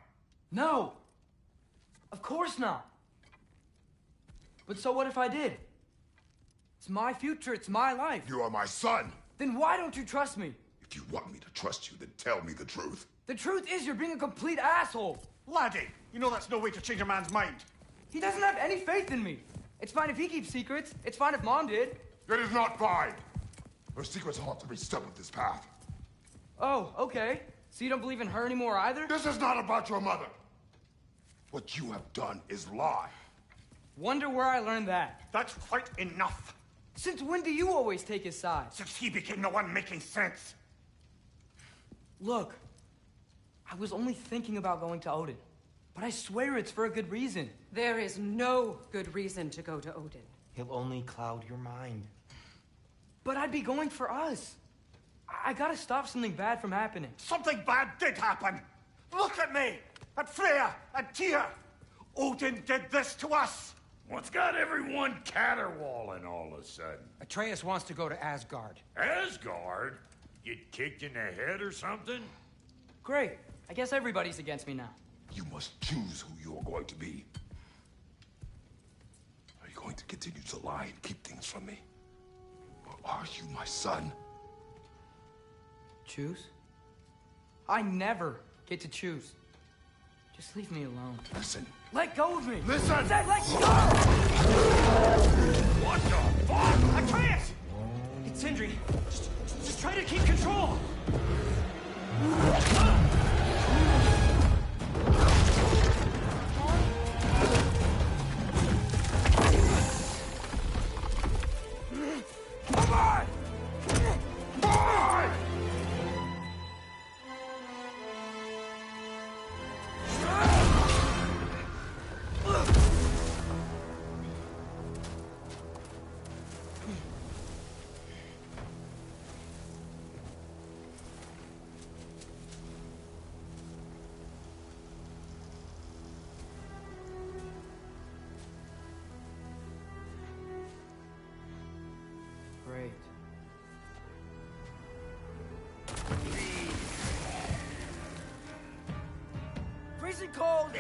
No! Of course not! But so what if I did? It's my future, it's my life. You are my son! Then why don't you trust me? If you want me to trust you, then tell me the truth. The truth is you're being a complete asshole! Laddie, you know that's no way to change a man's mind. He doesn't have any faith in me. It's fine if he keeps secrets. It's fine if Mom did. It is not fine! Her secrets haunt every step of this path. Oh, okay. So you don't believe in her anymore either? This is not about your mother! What you have done is lie. Wonder where I learned that. That's quite enough. Since when do you always take his side? Since he became the one making sense. Look, I was only thinking about going to Odin. But I swear it's for a good reason. There is no good reason to go to Odin. He'll only cloud your mind. But I'd be going for us. I gotta stop something bad from happening. Something bad did happen. Look at me, at Freya, at Tyr. Odin did this to us. What's got everyone caterwauling all of a sudden? Atreus wants to go to Asgard. Asgard? Get kicked in the head or something? Great. I guess everybody's against me now. You must choose who you're going to be. Are you going to continue to lie and keep things from me? Or are you my son? Choose? I never get to choose. Just leave me alone. Listen. Let go of me! Listen! I said let go! What the fuck? Atreus! It's Sindri. Just try to keep control. Come on! Come on! Great. Freezing cold,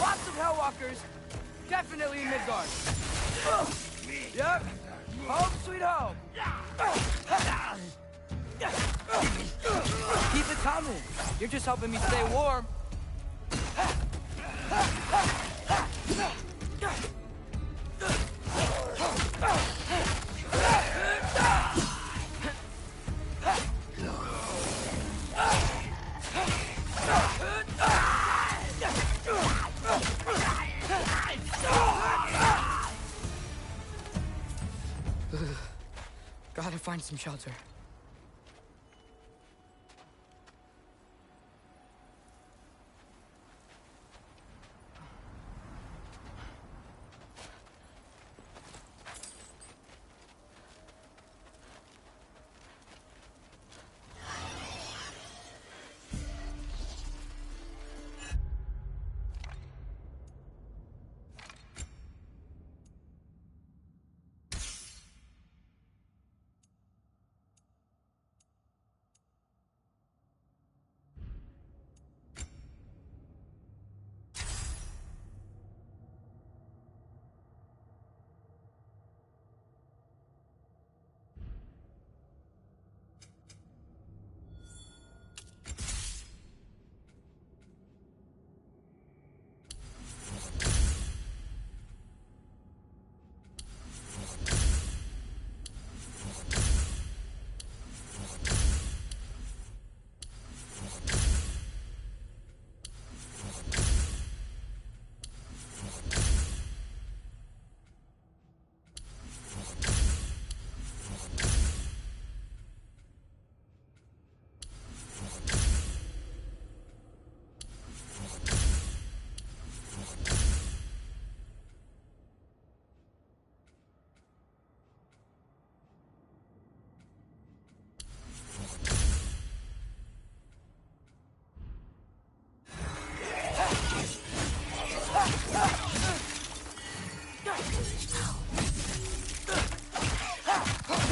lots of Hellwalkers, definitely in Midgard. Yep, home sweet home. Keep it coming. You're just helping me stay warm. Gotta find some shelter.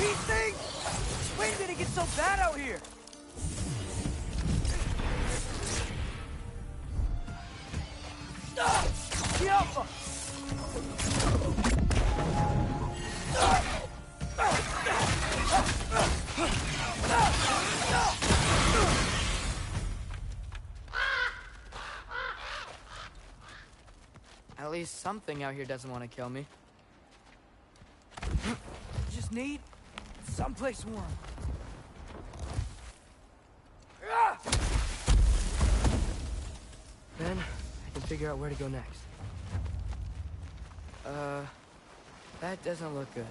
these things? When did it get so bad out here? The Alpha! At least something out here doesn't want to kill me. Just need someplace warm. Then I can figure out where to go next. That doesn't look good.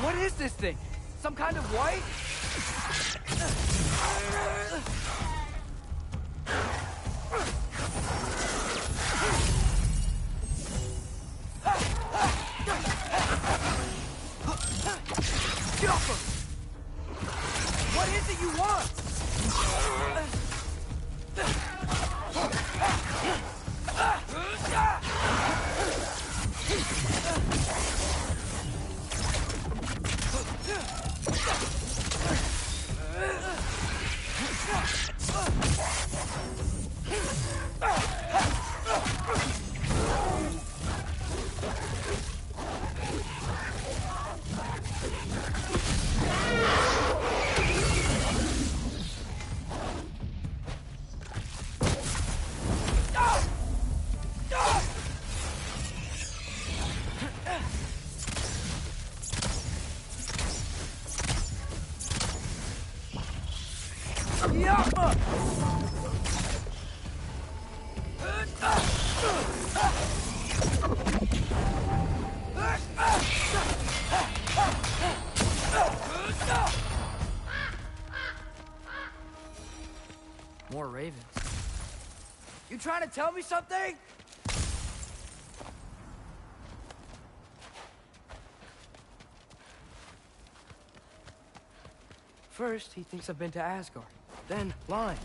What is this thing? Some kind of white? Get off him! What is it you want? More ravens. You trying to tell me something? First, he thinks I've been to Asgard. Then, lying.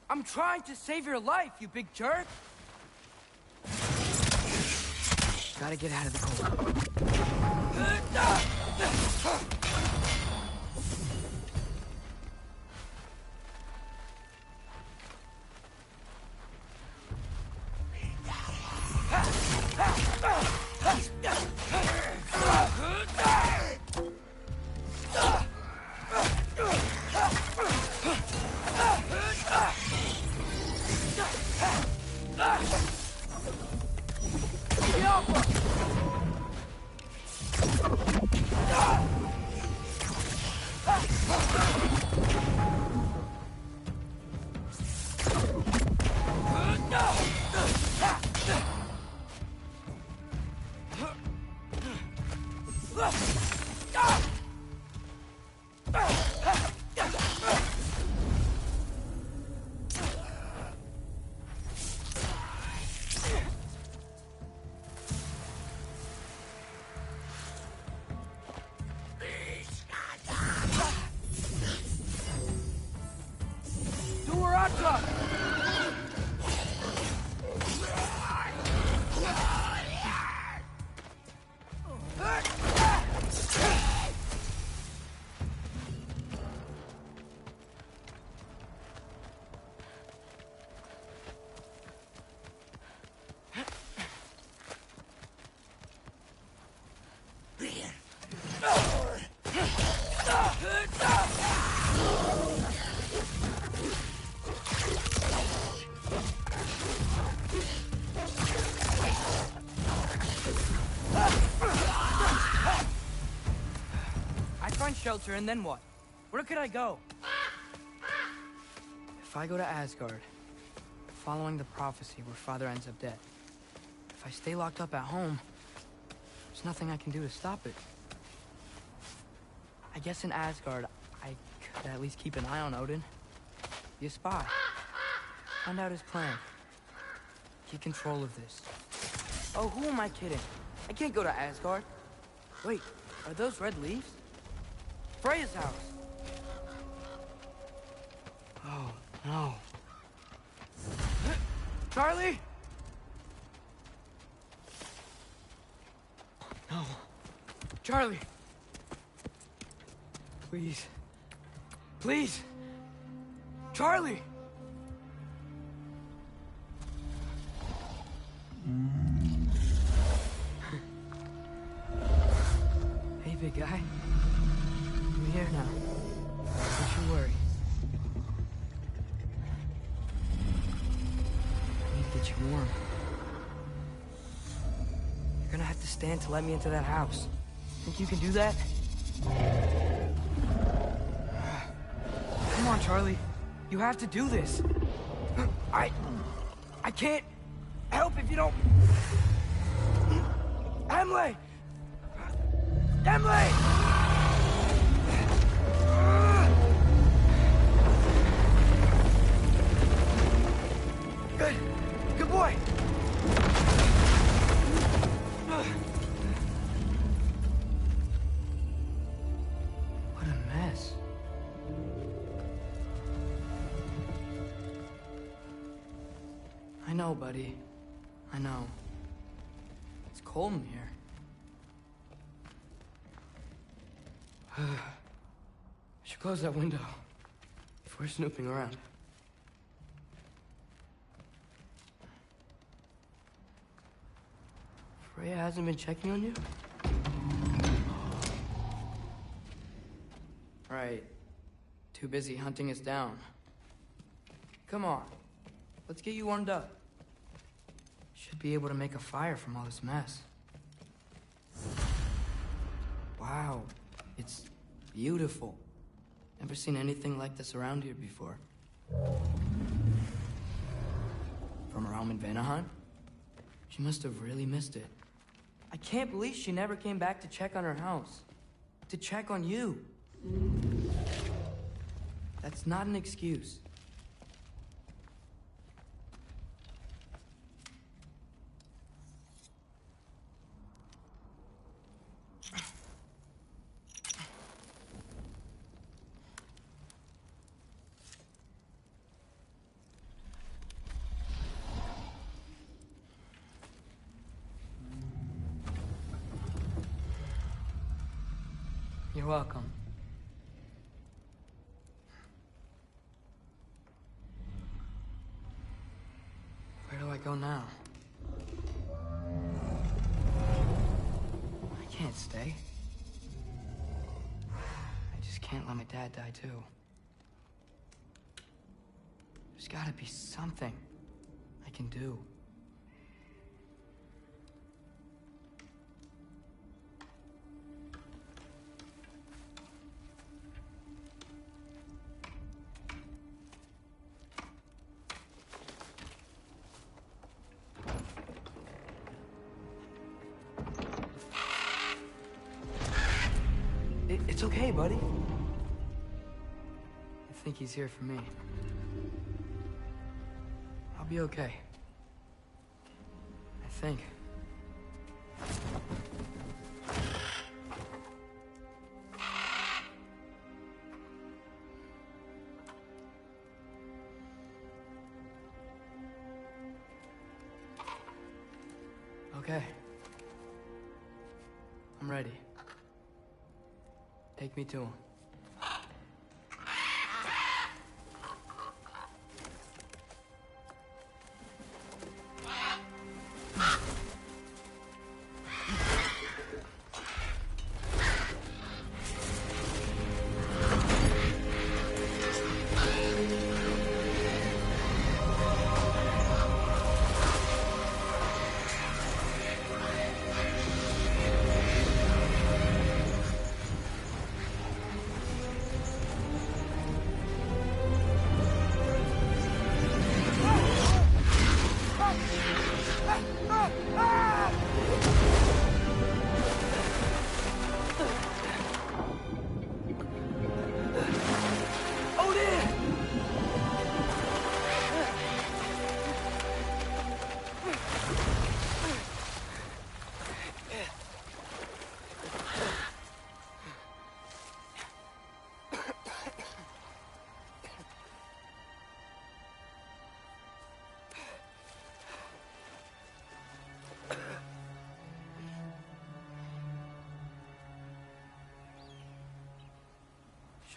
I'm trying to save your life, you big jerk! Gotta get out of the cold. Shelter, and then what? Where could I go? If I go to Asgard, following the prophecy where Father ends up dead. If I stay locked up at home, there's nothing I can do to stop it. I guess in Asgard, I could at least keep an eye on Odin. Be a spy. Find out his plan. Get control of this. Oh, who am I kidding? I can't go to Asgard. Wait, are those red leaves? Freya's house. Oh, No. Charlie? No. Charlie. Please. Please. Charlie! Hey, big guy. I'm here now. Don't you worry. I need to get you warm. You're gonna have to stand to let me into that house. Think you can do that? Come on, Charlie. You have to do this. I can't help if you don't... Emily! Emily! Good. Good boy. What a mess. I know, buddy. I know. It's cold in here. I should close that window if we're snooping around. Freya hasn't been checking on you? Right. Too busy hunting us down. Come on. Let's get you warmed up. Should be able to make a fire from all this mess. Wow. It's beautiful. Never seen anything like this around here before. From her home in Vanaheim? She must have really missed it. I can't believe she never came back to check on her house. To check on you. That's not an excuse. You're welcome. Where do I go now? I can't stay. I just can't let my dad die too. There's gotta be something I can do. It's okay, buddy. I think he's here for me. I'll be okay. I think. Okay. I'm ready. Take me to him.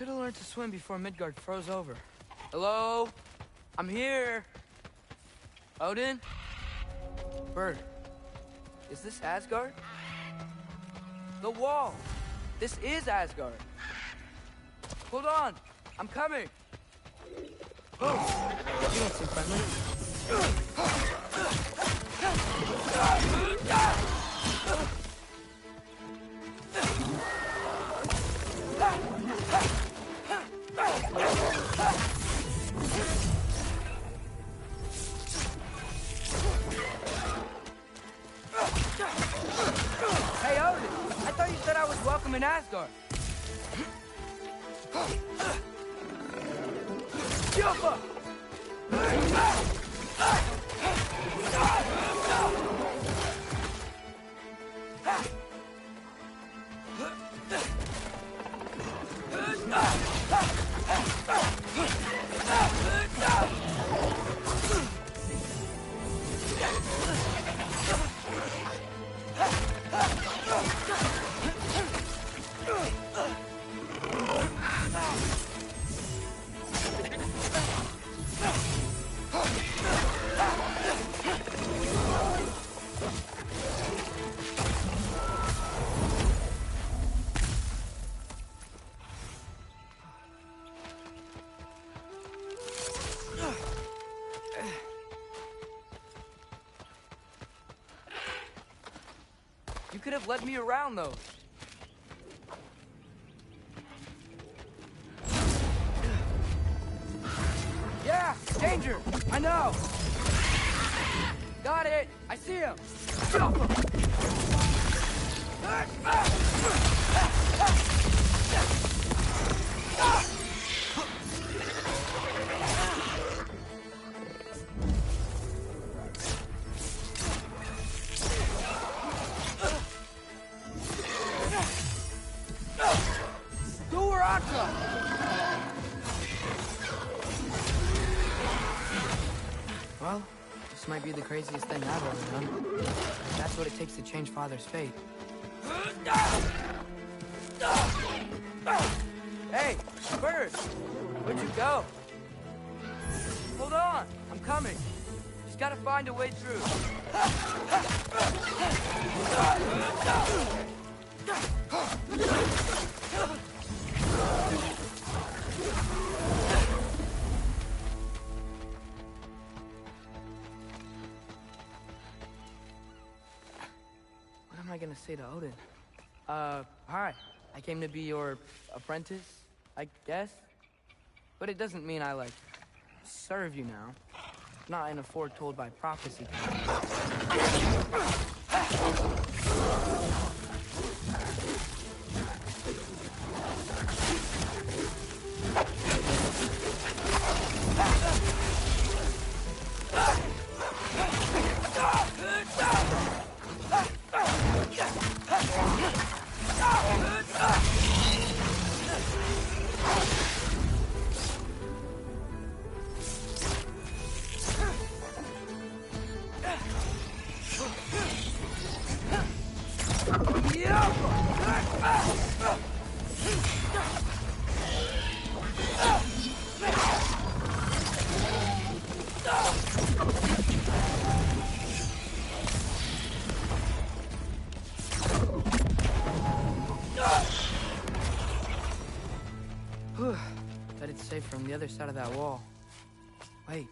Should have learned to swim before Midgard froze over. Hello? I'm here. Odin? Bird. Is this Asgard? The wall. This is Asgard. Hold on. I'm coming. Oh, you don't seem friendly. Hey, Odin! I thought you said I was welcome in Asgard. Jumpa! You could have led me around, though. Yeah, danger! I know! Got it! I see him! Jump him! Well, this might be the craziest thing I've ever done. That's what it takes to change Father's fate. Hey, bird! Where'd you go? Hold on, I'm coming. Just gotta find a way through. What am I gonna say to Odin? Hi. I came to be your apprentice, I guess. But it doesn't mean I, like, serve you now. Not in a foretold by prophecy kind of way. Bet it's safe from the other side of that wall. Wait,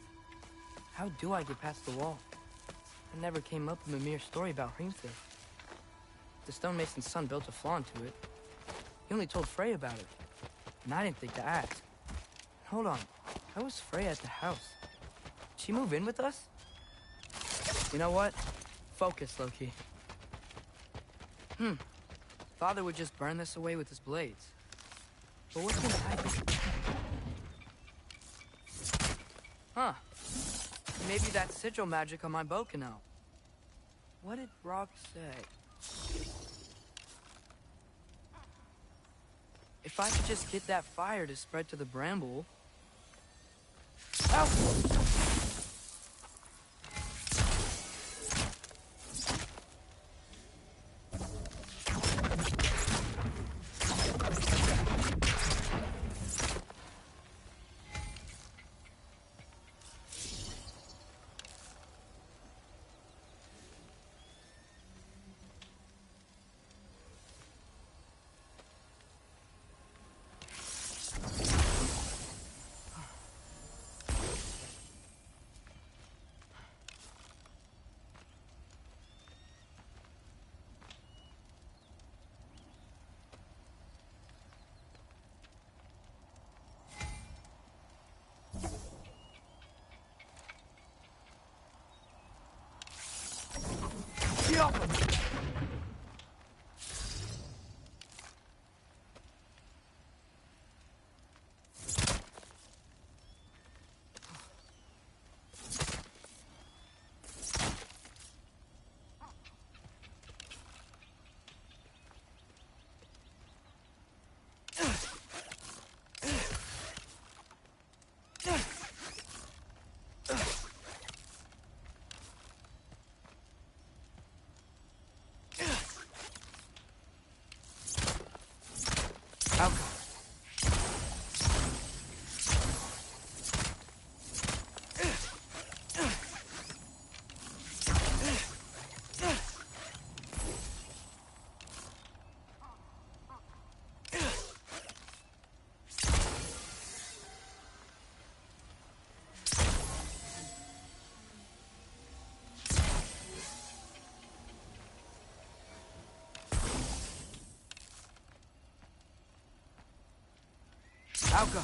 how do I get past the wall? It never came up in the mere story about Hrimthur. The stonemason's son built a flaw into it. He only told Frey about it, and I didn't think to ask. Hold on, how was Frey at the house? Did she move in with us? You know what? Focus, Loki. Father would just burn this away with his blades. But what's inside this? Huh. Maybe that sigil magic on my bow can help. What did Brock say? If I could just get that fire to spread to the bramble... Ow! off him! Alka.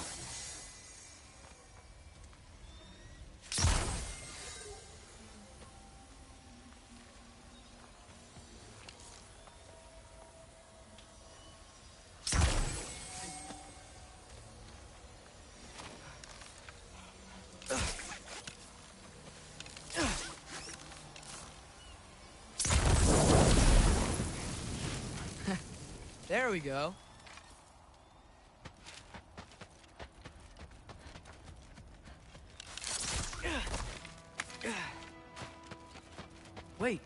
There we go. Wait,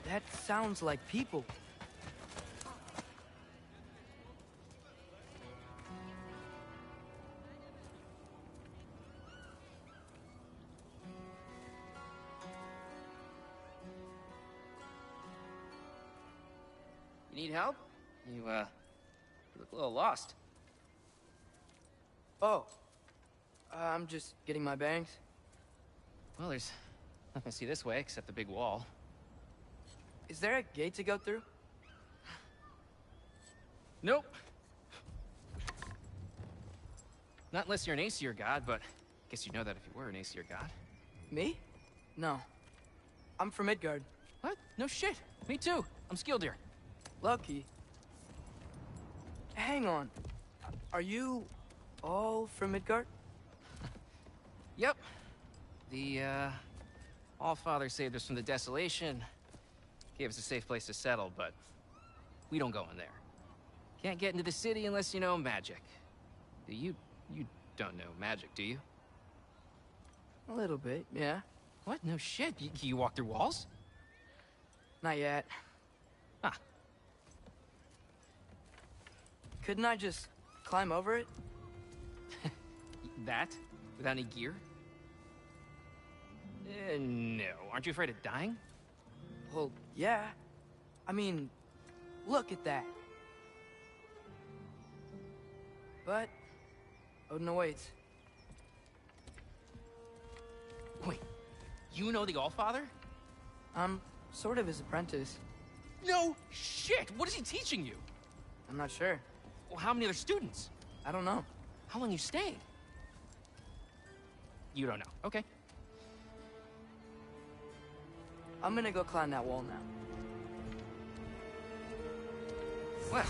that sounds like people. You need help? You look a little lost. Oh, I'm just getting my bangs. Well, there's nothing to see this way except the big wall. Is there a gate to go through? Nope. Not unless you're an Aesir god, but I guess you'd know that if you were an Aesir god. Me? No. I'm from Midgard. What? No shit. Me too. I'm Skildir. Lucky. Hang on. Are you all from Midgard? Yep. The, Allfather saved us from the desolation. Gave us a safe place to settle, but we don't go in there. Can't get into the city unless you know magic. You don't know magic, do you? A little bit, yeah. What? No shit. You walk through walls? Not yet. Huh. Couldn't I just climb over it? That? Without any gear? No. Aren't you afraid of dying? Well, yeah. I mean, look at that. But Odin awaits. Wait, you know the Allfather? I'm sort of his apprentice. No shit! What is he teaching you? I'm not sure. Well, how many other students? I don't know. How long you stayed? You don't know. Okay. I'm gonna go climb that wall now. Well,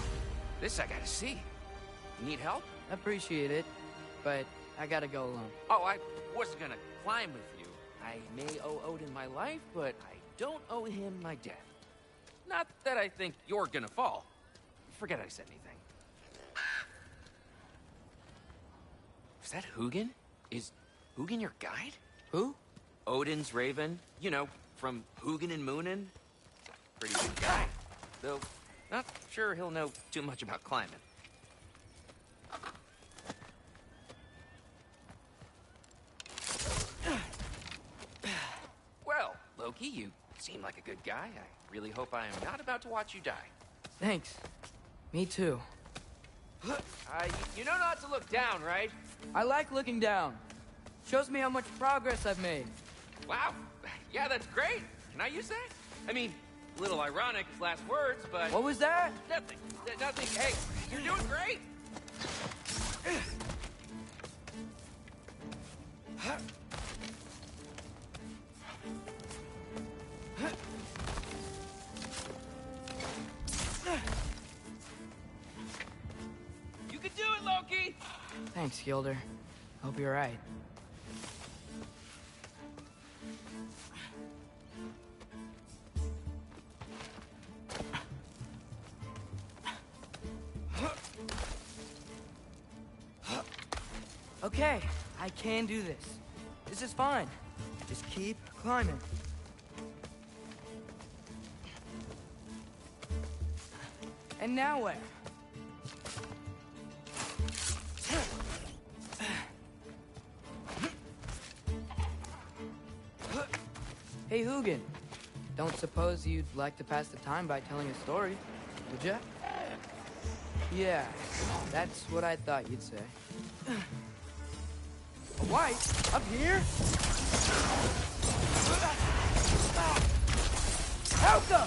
this I gotta see. Need help? Appreciate it, but I gotta go alone. Oh, I wasn't gonna climb with you. I may owe Odin my life, but I don't owe him my death. Not that I think you're gonna fall. Forget I said anything. Is that Hugin? Is Hugin your guide? Who? Odin's raven. You know, from Hugin and Moonin. Pretty good guy. Though, not sure he'll know too much about climbing. Well, Loki, you seem like a good guy. I really hope I am not about to watch you die. Thanks. Me too. You know not to look down, right? I like looking down. Shows me how much progress I've made. Wow. Yeah, that's great. Can I use that? I mean, a little ironic, last words, but... What was that? Nothing. Nothing. Hey, you're doing great. Thanks, Gilder. Hope you're right. Okay, I can do this. This is fine. Just keep climbing. And now where? Hey, Hugin. Don't suppose you'd like to pass the time by telling a story, would ya? Yeah, that's what I thought you'd say. A wife? Up here? Helga!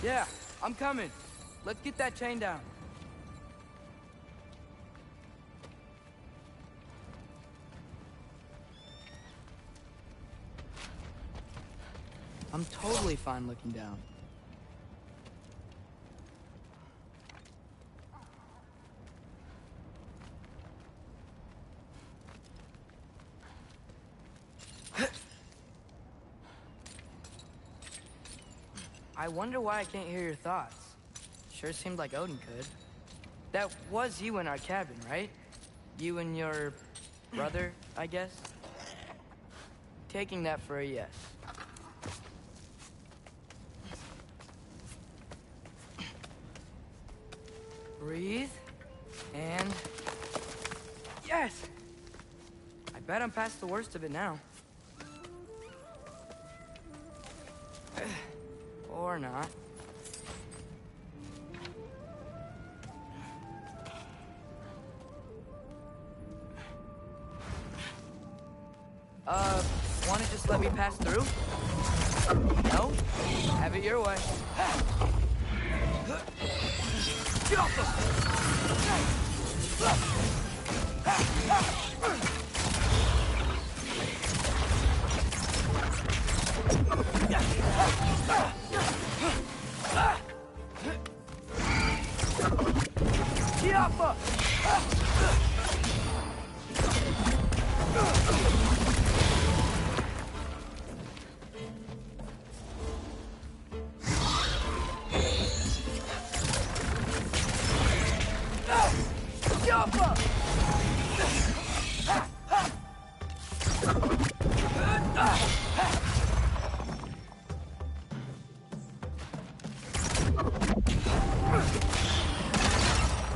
Yeah, I'm coming. Let's get that chain down. I'm totally fine looking down. I wonder why I can't hear your thoughts. Sure seemed like Odin could. That was you in our cabin, right? You and your brother, I guess? Taking that for a yes. Breathe. And... yes! I bet I'm past the worst of it now. Or not. Wanna just let me pass through? No? Have it your way. Get off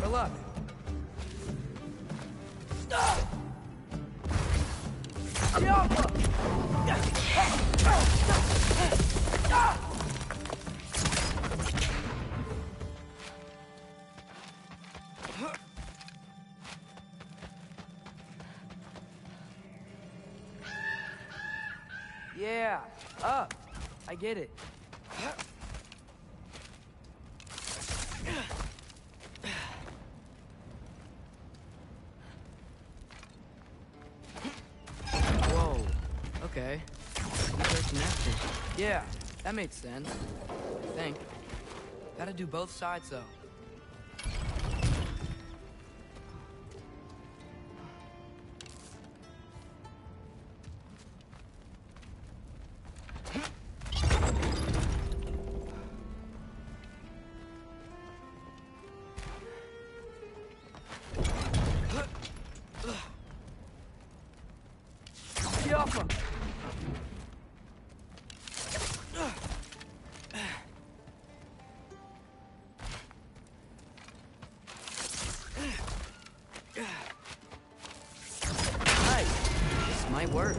Good luck. Yeah, up. I get it. Whoa. Okay. Yeah, that makes sense. I think. Gotta do both sides, though. Might work.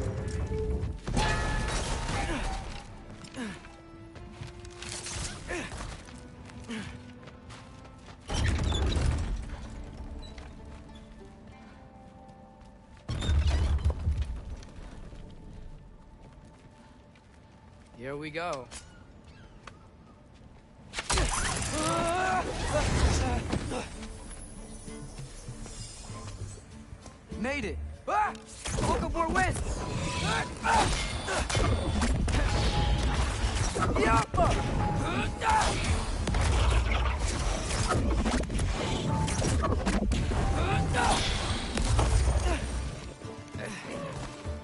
Here we go. Made it! Ah! Look up more wind!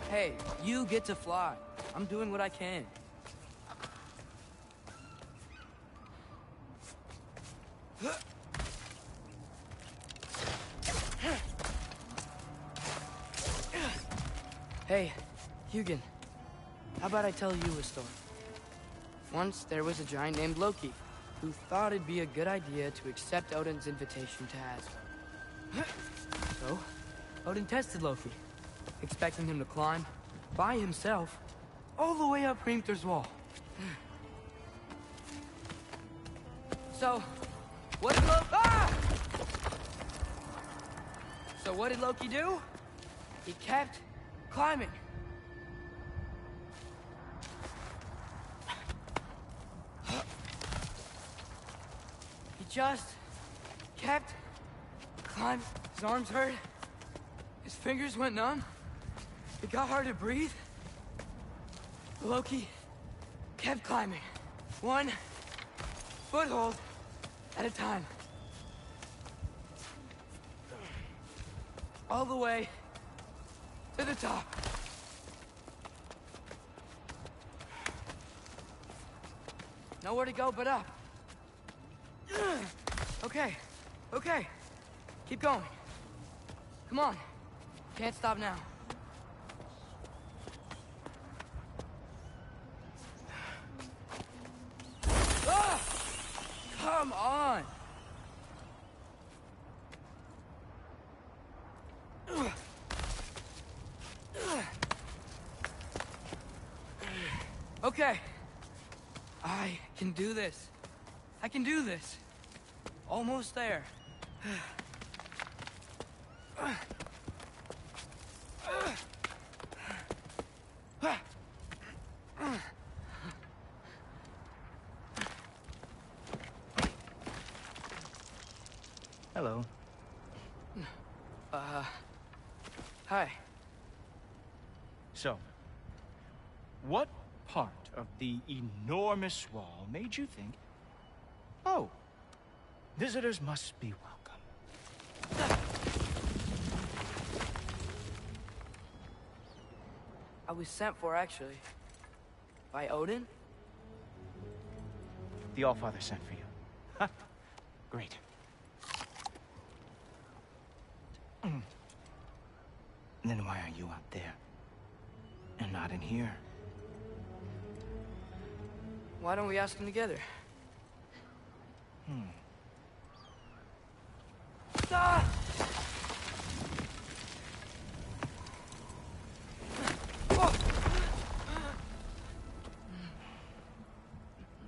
Hey, you get to fly. I'm doing what I can. Hey, Hugin, how about I tell you a story? Once there was a giant named Loki, who thought it'd be a good idea to accept Odin's invitation to Asgard. So, Odin tested Loki, expecting him to climb, by himself, all the way up Hrimthur's wall. So, what did Loki... Ah! So what did Loki do? He kept climbing. He just kept climbing. His arms hurt. His fingers went numb. It got hard to breathe. Loki kept climbing. One foothold at a time. All the way to the top. Nowhere to go but up. Okay, okay. Keep going. Come on. Can't stop now. Ah! Come on. Okay. I can do this. I can do this. Almost there. Hello. Hi. So, what part of the enormous wall made you think, oh, visitors must be welcome? I was sent for, actually. By Odin? The Allfather sent for you. Huh. Great. Then why are you out there? And not in here? Why don't we ask them together? Ah!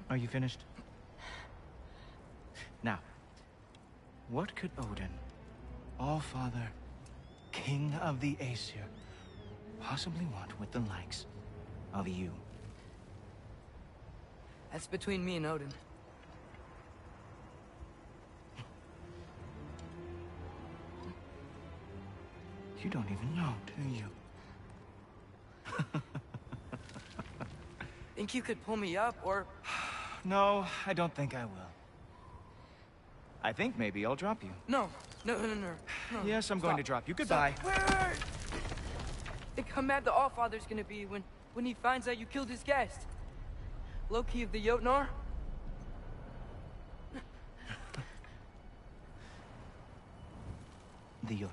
Are you finished? Now, what could Odin, Allfather, King of the Aesir, possibly want with the likes of you. That's between me and Odin. You don't even know, do you? Think you could pull me up, or... No, I don't think I will. I think maybe I'll drop you. No. Yes, I'm going to drop you. Goodbye. Wait. Think how mad the Allfather's gonna be when he finds out you killed his guest. Loki of the Jotnar? The Jotnar.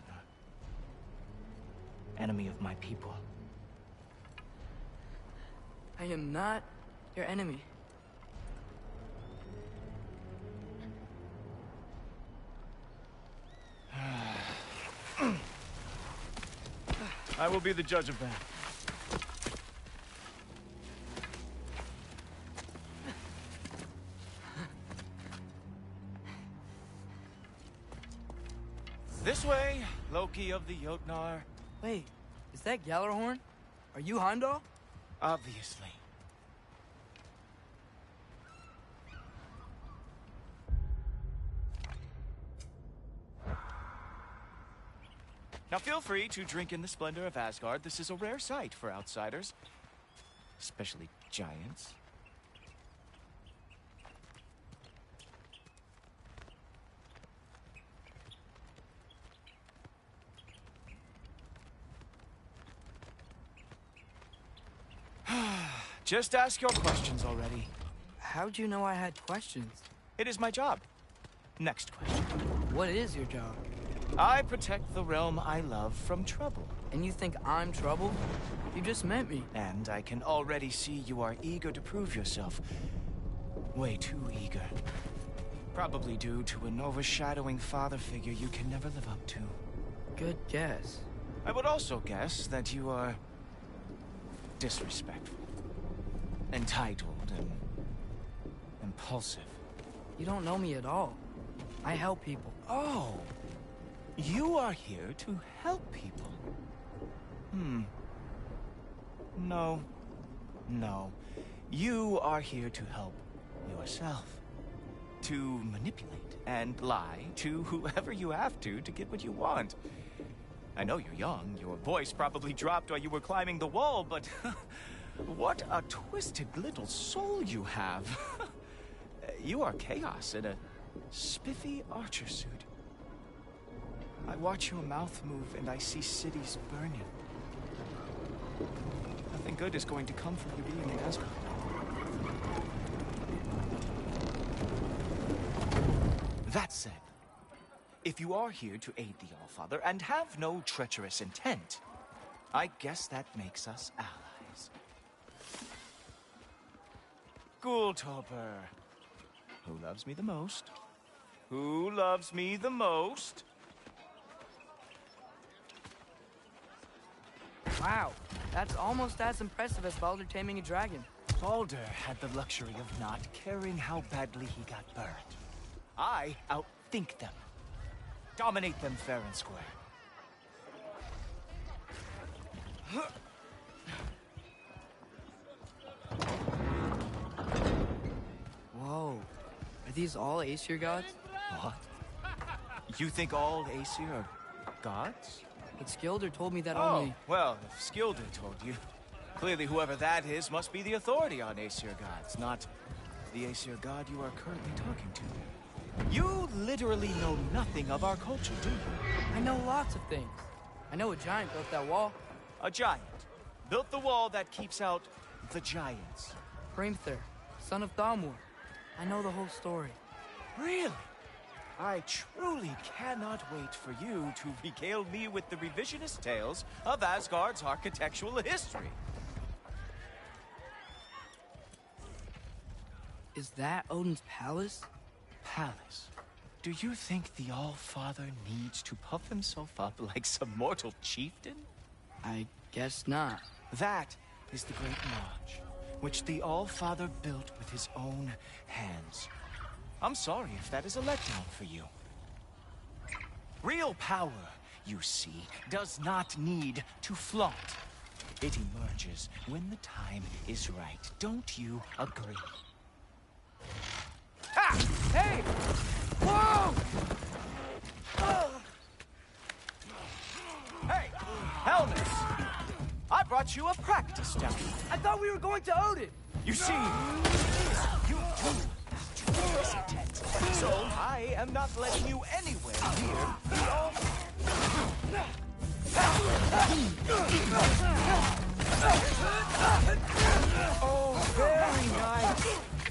Enemy of my people. I am not your enemy. I will be the judge of that. This way, Loki of the Jotnar. Wait, is that Gjallarhorn? Are you Heimdall? Obviously. Now feel free to drink in the splendor of Asgard. This is a rare sight for outsiders. Especially giants. Just ask your questions already. How'd you know I had questions? It is my job. Next question. What is your job? I protect the realm I love from trouble. And you think I'm trouble? You just met me. And I can already see you are eager to prove yourself. Way too eager. Probably due to an overshadowing father figure you can never live up to. Good guess. I would also guess that you are disrespectful, entitled, and impulsive. You don't know me at all. I help people. Oh, you are here to help people. No. You are here to help yourself. To manipulate and lie to whoever you have to get what you want. I know you're young. Your voice probably dropped while you were climbing the wall, but what a twisted little soul you have. You are chaos in a spiffy archer suit. I watch your mouth move and I see cities burning. Nothing good is going to come from you being in Asgard. That said, if you are here to aid the Allfather and have no treacherous intent, I guess that makes us allies. Gultober. Who loves me the most? Who loves me the most? Wow, that's almost as impressive as Baldur taming a dragon. Baldur had the luxury of not caring how badly he got burned. I outthink them. Dominate them fair and square. Whoa. Are these all Aesir gods? What? You think all Aesir are gods? But Skilder told me that Oh, only... well, if Skilder told you, clearly whoever that is must be the authority on Aesir gods, not the Aesir god you are currently talking to. You literally know nothing of our culture, do you? I know lots of things. I know a giant built that wall. A giant built the wall that keeps out the giants. Hrimthur, son of Thalmor. I know the whole story. Really? I truly cannot wait for you to regale me with the revisionist tales of Asgard's architectural history. Is that Odin's palace? Palace? Do you think the All-Father needs to puff himself up like some mortal chieftain? I guess not. That is the Great Lodge, which the All-Father built with his own hands. I'm sorry if that is a letdown for you. Real power, you see, does not need to flaunt. It emerges when the time is right. Don't you agree? Ah! Hey! Whoa! Hey, helmets! I brought you a practice dummy. I thought we were going to Odin. You see, you too is intense. So I am not letting you anywhere near the altar. Oh, very nice.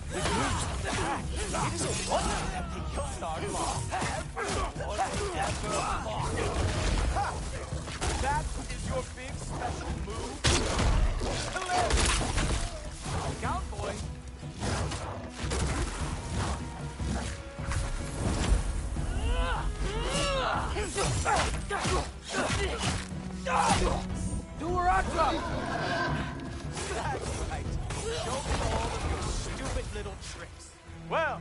The grooves of the track. It is a wonder that the young Narlock ever ha! That is your big special move? Hilarious! Cowboy! Do a rock drop! That's right. Show me all of your stupid little tricks. Well,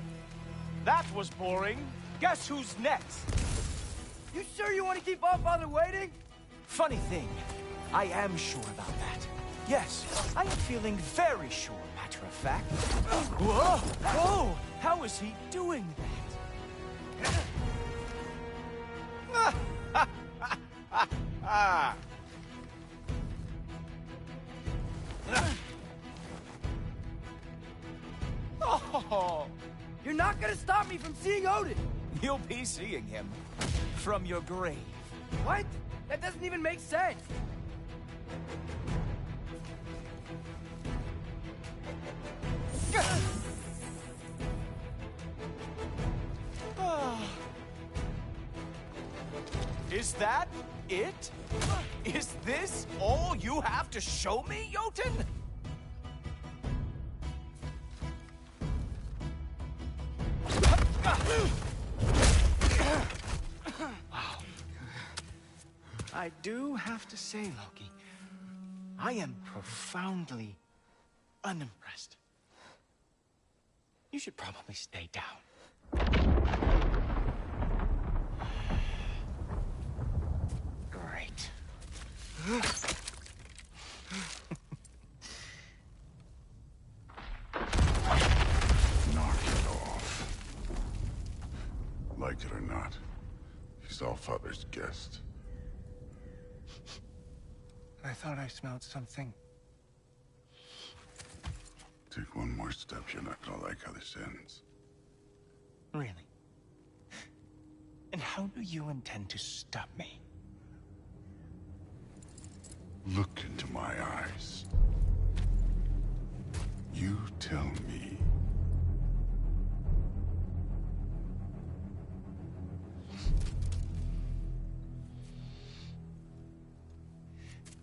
that was boring. Guess who's next? You sure you want to keep our father waiting? Funny thing, I am sure about that. Yes, I am feeling very sure, matter of fact. Whoa! Whoa! How is he doing that? Oh! You're not gonna stop me from seeing Odin! You'll be seeing him from your grave. What? That doesn't even make sense! Is that it? Is this all you have to show me, Jotun? Wow. I do have to say, Loki, I am profoundly unimpressed. You should probably stay down. Great. Knock it off. Like it or not, he's Allfather's guest. I thought I smelled something. Take one more step, you're not gonna like how this ends. Really? And how do you intend to stop me? Look into my eyes. You tell me.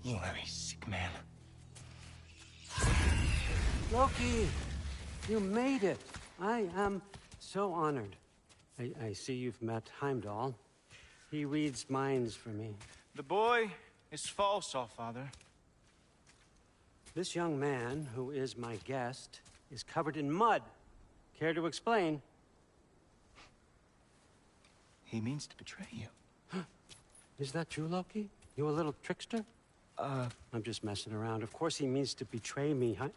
You are a sick man. Loki, you made it. I am so honored. I see you've met Heimdall. He reads minds for me. The boy is false, Allfather. This young man, who is my guest, is covered in mud. Care to explain? He means to betray you. Is that true, Loki? You a little trickster? I'm just messing around. Of course he means to betray me, huh?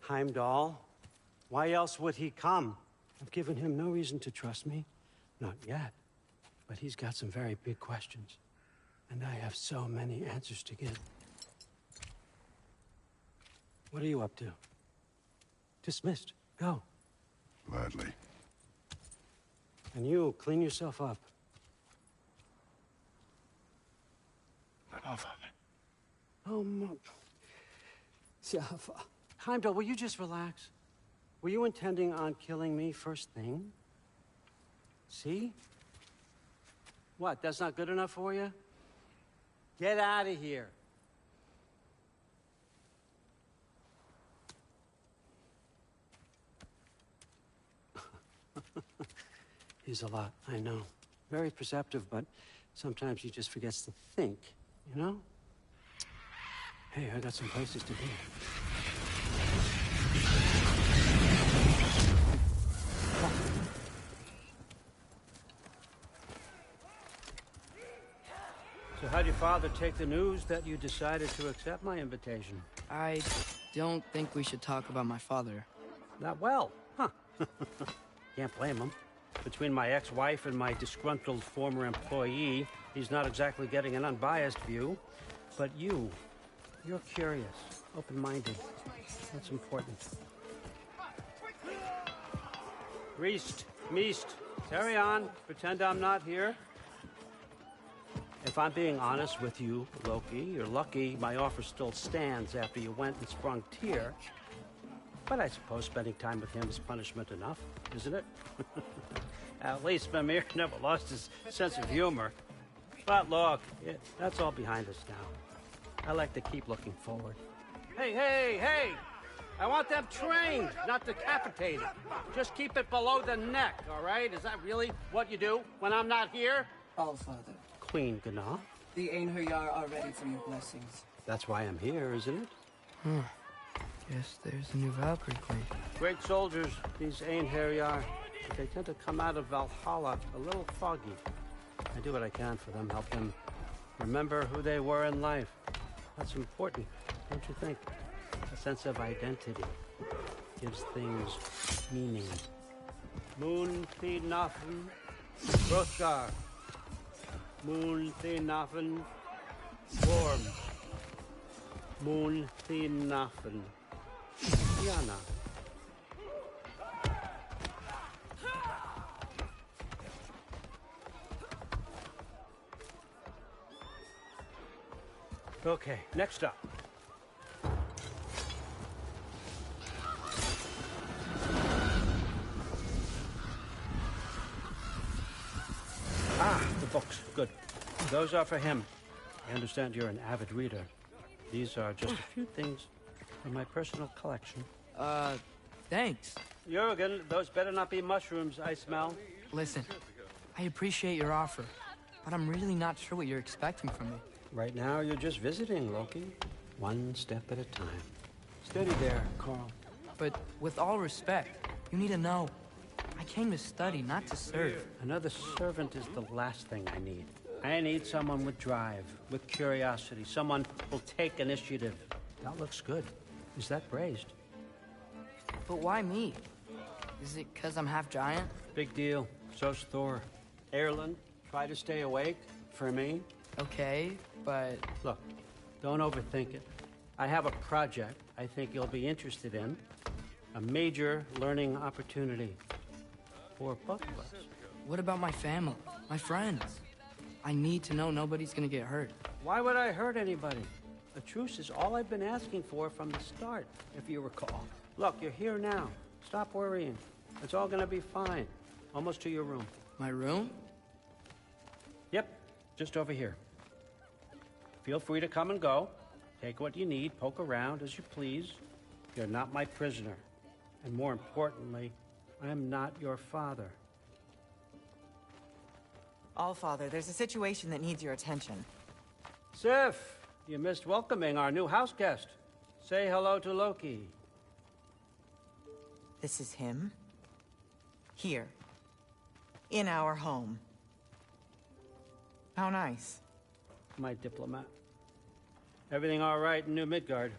Heimdall? Why else would he come? I've given him no reason to trust me. Not yet. But he's got some very big questions. And I have so many answers to give. What are you up to? Dismissed. Go. Gladly. And you, clean yourself up. But Allfather. Oh, Heimdall, will you just relax? Were you intending on killing me first thing? See? What, that's not good enough for you? Get out of here. He's a lot, I know. Very perceptive, but sometimes he just forgets to think, you know? Hey, I got some places to be. So how'd how'd your father take the news that you decided to accept my invitation? I don't think we should talk about my father. Not well, huh? Can't blame him. Between my ex-wife and my disgruntled former employee, he's not exactly getting an unbiased view. But you're curious, open-minded. That's important. Reist, Meest, carry on. Pretend I'm not here. If I'm being honest with you, Loki, you're lucky my offer still stands after you went and sprung Tyr. But I suppose spending time with him is punishment enough, isn't it? At least Mimir never lost his sense of humor. But look, that's all behind us now. I like to keep looking forward. Hey! I want them trained, not decapitated. Just keep it below the neck, all right? Is that really what you do when I'm not here? Allfather. Queen Gná. The Einherjar are ready for your blessings. That's why I'm here, isn't it? Guess there's a new Valkyrie queen. Great soldiers, these Einherjar. But they tend to come out of Valhalla a little foggy. I do what I can for them, help them remember who they were in life. That's important, don't you think? A sense of identity gives things meaning. Moon Thinafen, Hrothgar. Moon Thinafen, Worm. Moon Thinafen, Yana. Okay, next up. The books. Good. Those are for him. I understand you're an avid reader. These are just a few things from my personal collection. Thanks. Jurgen, those better not be mushrooms I smell. Listen, I appreciate your offer, but I'm really not sure what you're expecting from me. Right now, you're just visiting, Loki. One step at a time. Steady there, Carl. But with all respect, you need to know, I came to study, not to serve. Another servant is the last thing I need. I need someone with drive, with curiosity, someone who'll take initiative. That looks good. Is that praised? But why me? Is it because I'm half giant? Big deal. So's Thor. Erlen, try to stay awake for me. Okay, but... Look, don't overthink it. I have a project I think you'll be interested in. A major learning opportunity for both of us. What about my family, my friends? I need to know nobody's gonna get hurt. Why would I hurt anybody? A truce is all I've been asking for from the start, if you recall. Look, you're here now. Stop worrying. It's all gonna be fine. Almost to your room. My room? Yep, just over here. Feel free to come and go. Take what you need, poke around as you please. You're not my prisoner. And more importantly, I'm not your father. Allfather, there's a situation that needs your attention. Sif, you missed welcoming our new house guest. Say hello to Loki. This is him? Here. In our home. How nice. My diplomat. Everything all right in New Midgard?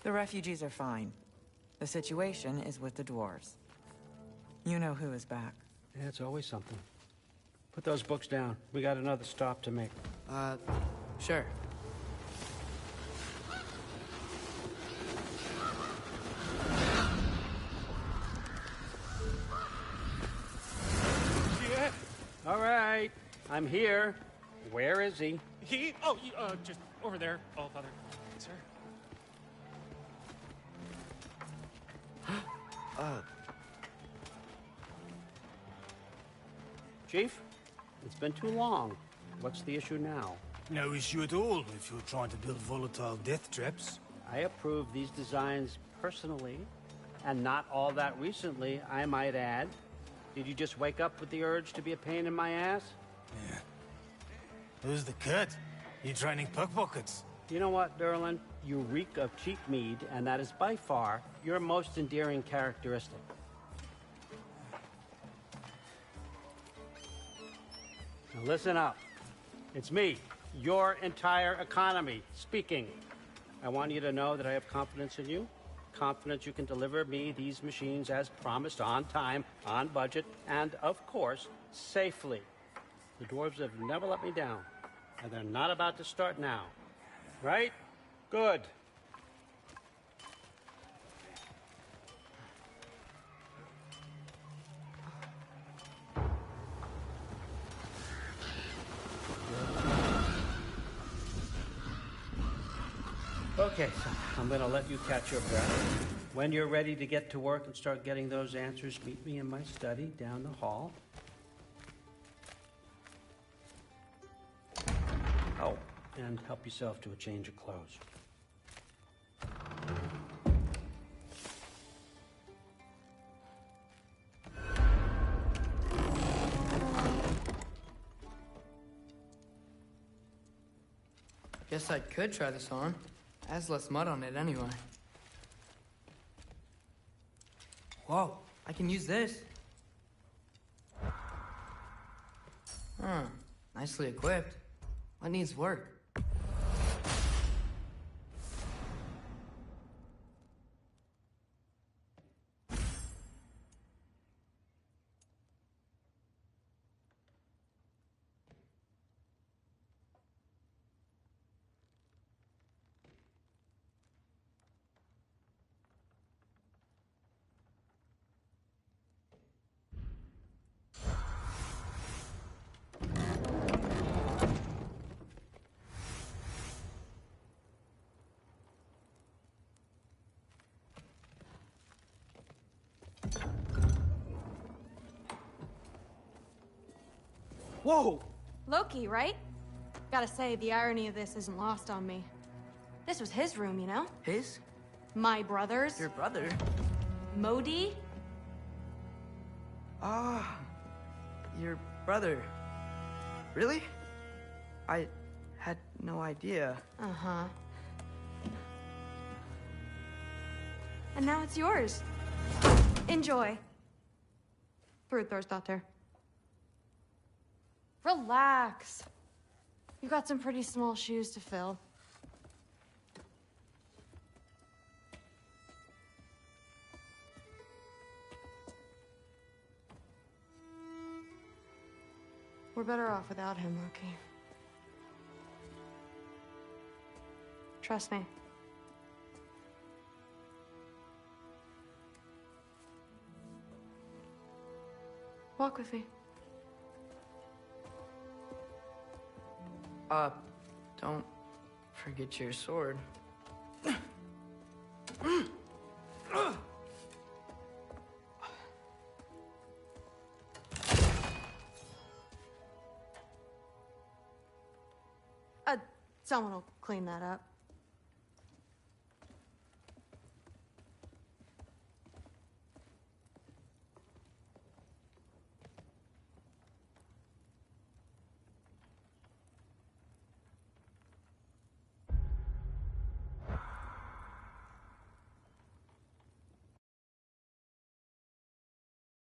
The refugees are fine. The situation is with the dwarves. You know who is back. Yeah, it's always something. Put those books down. We got another stop to make. Sure. Yeah. All right. I'm here. Where is he? Just over there, Allfather. Sir. Chief, it's been too long. What's the issue now? No issue at all if you're trying to build volatile death traps. I approve these designs personally, and not all that recently, I might add. Did you just wake up with the urge to be a pain in my ass? Yeah. Who's the cut? You training pickpockets? You know what, Derlin? You reek of cheap mead, and that is by far your most endearing characteristic. listen up. It's me, your entire economy, speaking. I want you to know that I have confidence in you. Confidence you can deliver me these machines as promised, on time, on budget, and, of course, safely. The dwarves have never let me down, and they're not about to start now. Right? Good. Okay, so I'm going to let you catch your breath. When you're ready to get to work and start getting those answers, meet me in my study down the hall. Oh, and help yourself to a change of clothes. Guess I could try this on. Has less mud on it anyway. Whoa, I can use this. Huh, nicely equipped. What needs work? Whoa! Loki, right? Gotta say, the irony of this isn't lost on me. This was his room, you know? His? My brother's. Your brother? Modi? Ah, your brother. Really? I had no idea. Uh-huh. And now it's yours. Enjoy. Fruit thirst out there. Relax. You've got some pretty small shoes to fill. We're better off without him, Loki. Trust me. Walk with me. Don't forget your sword. Someone will clean that up.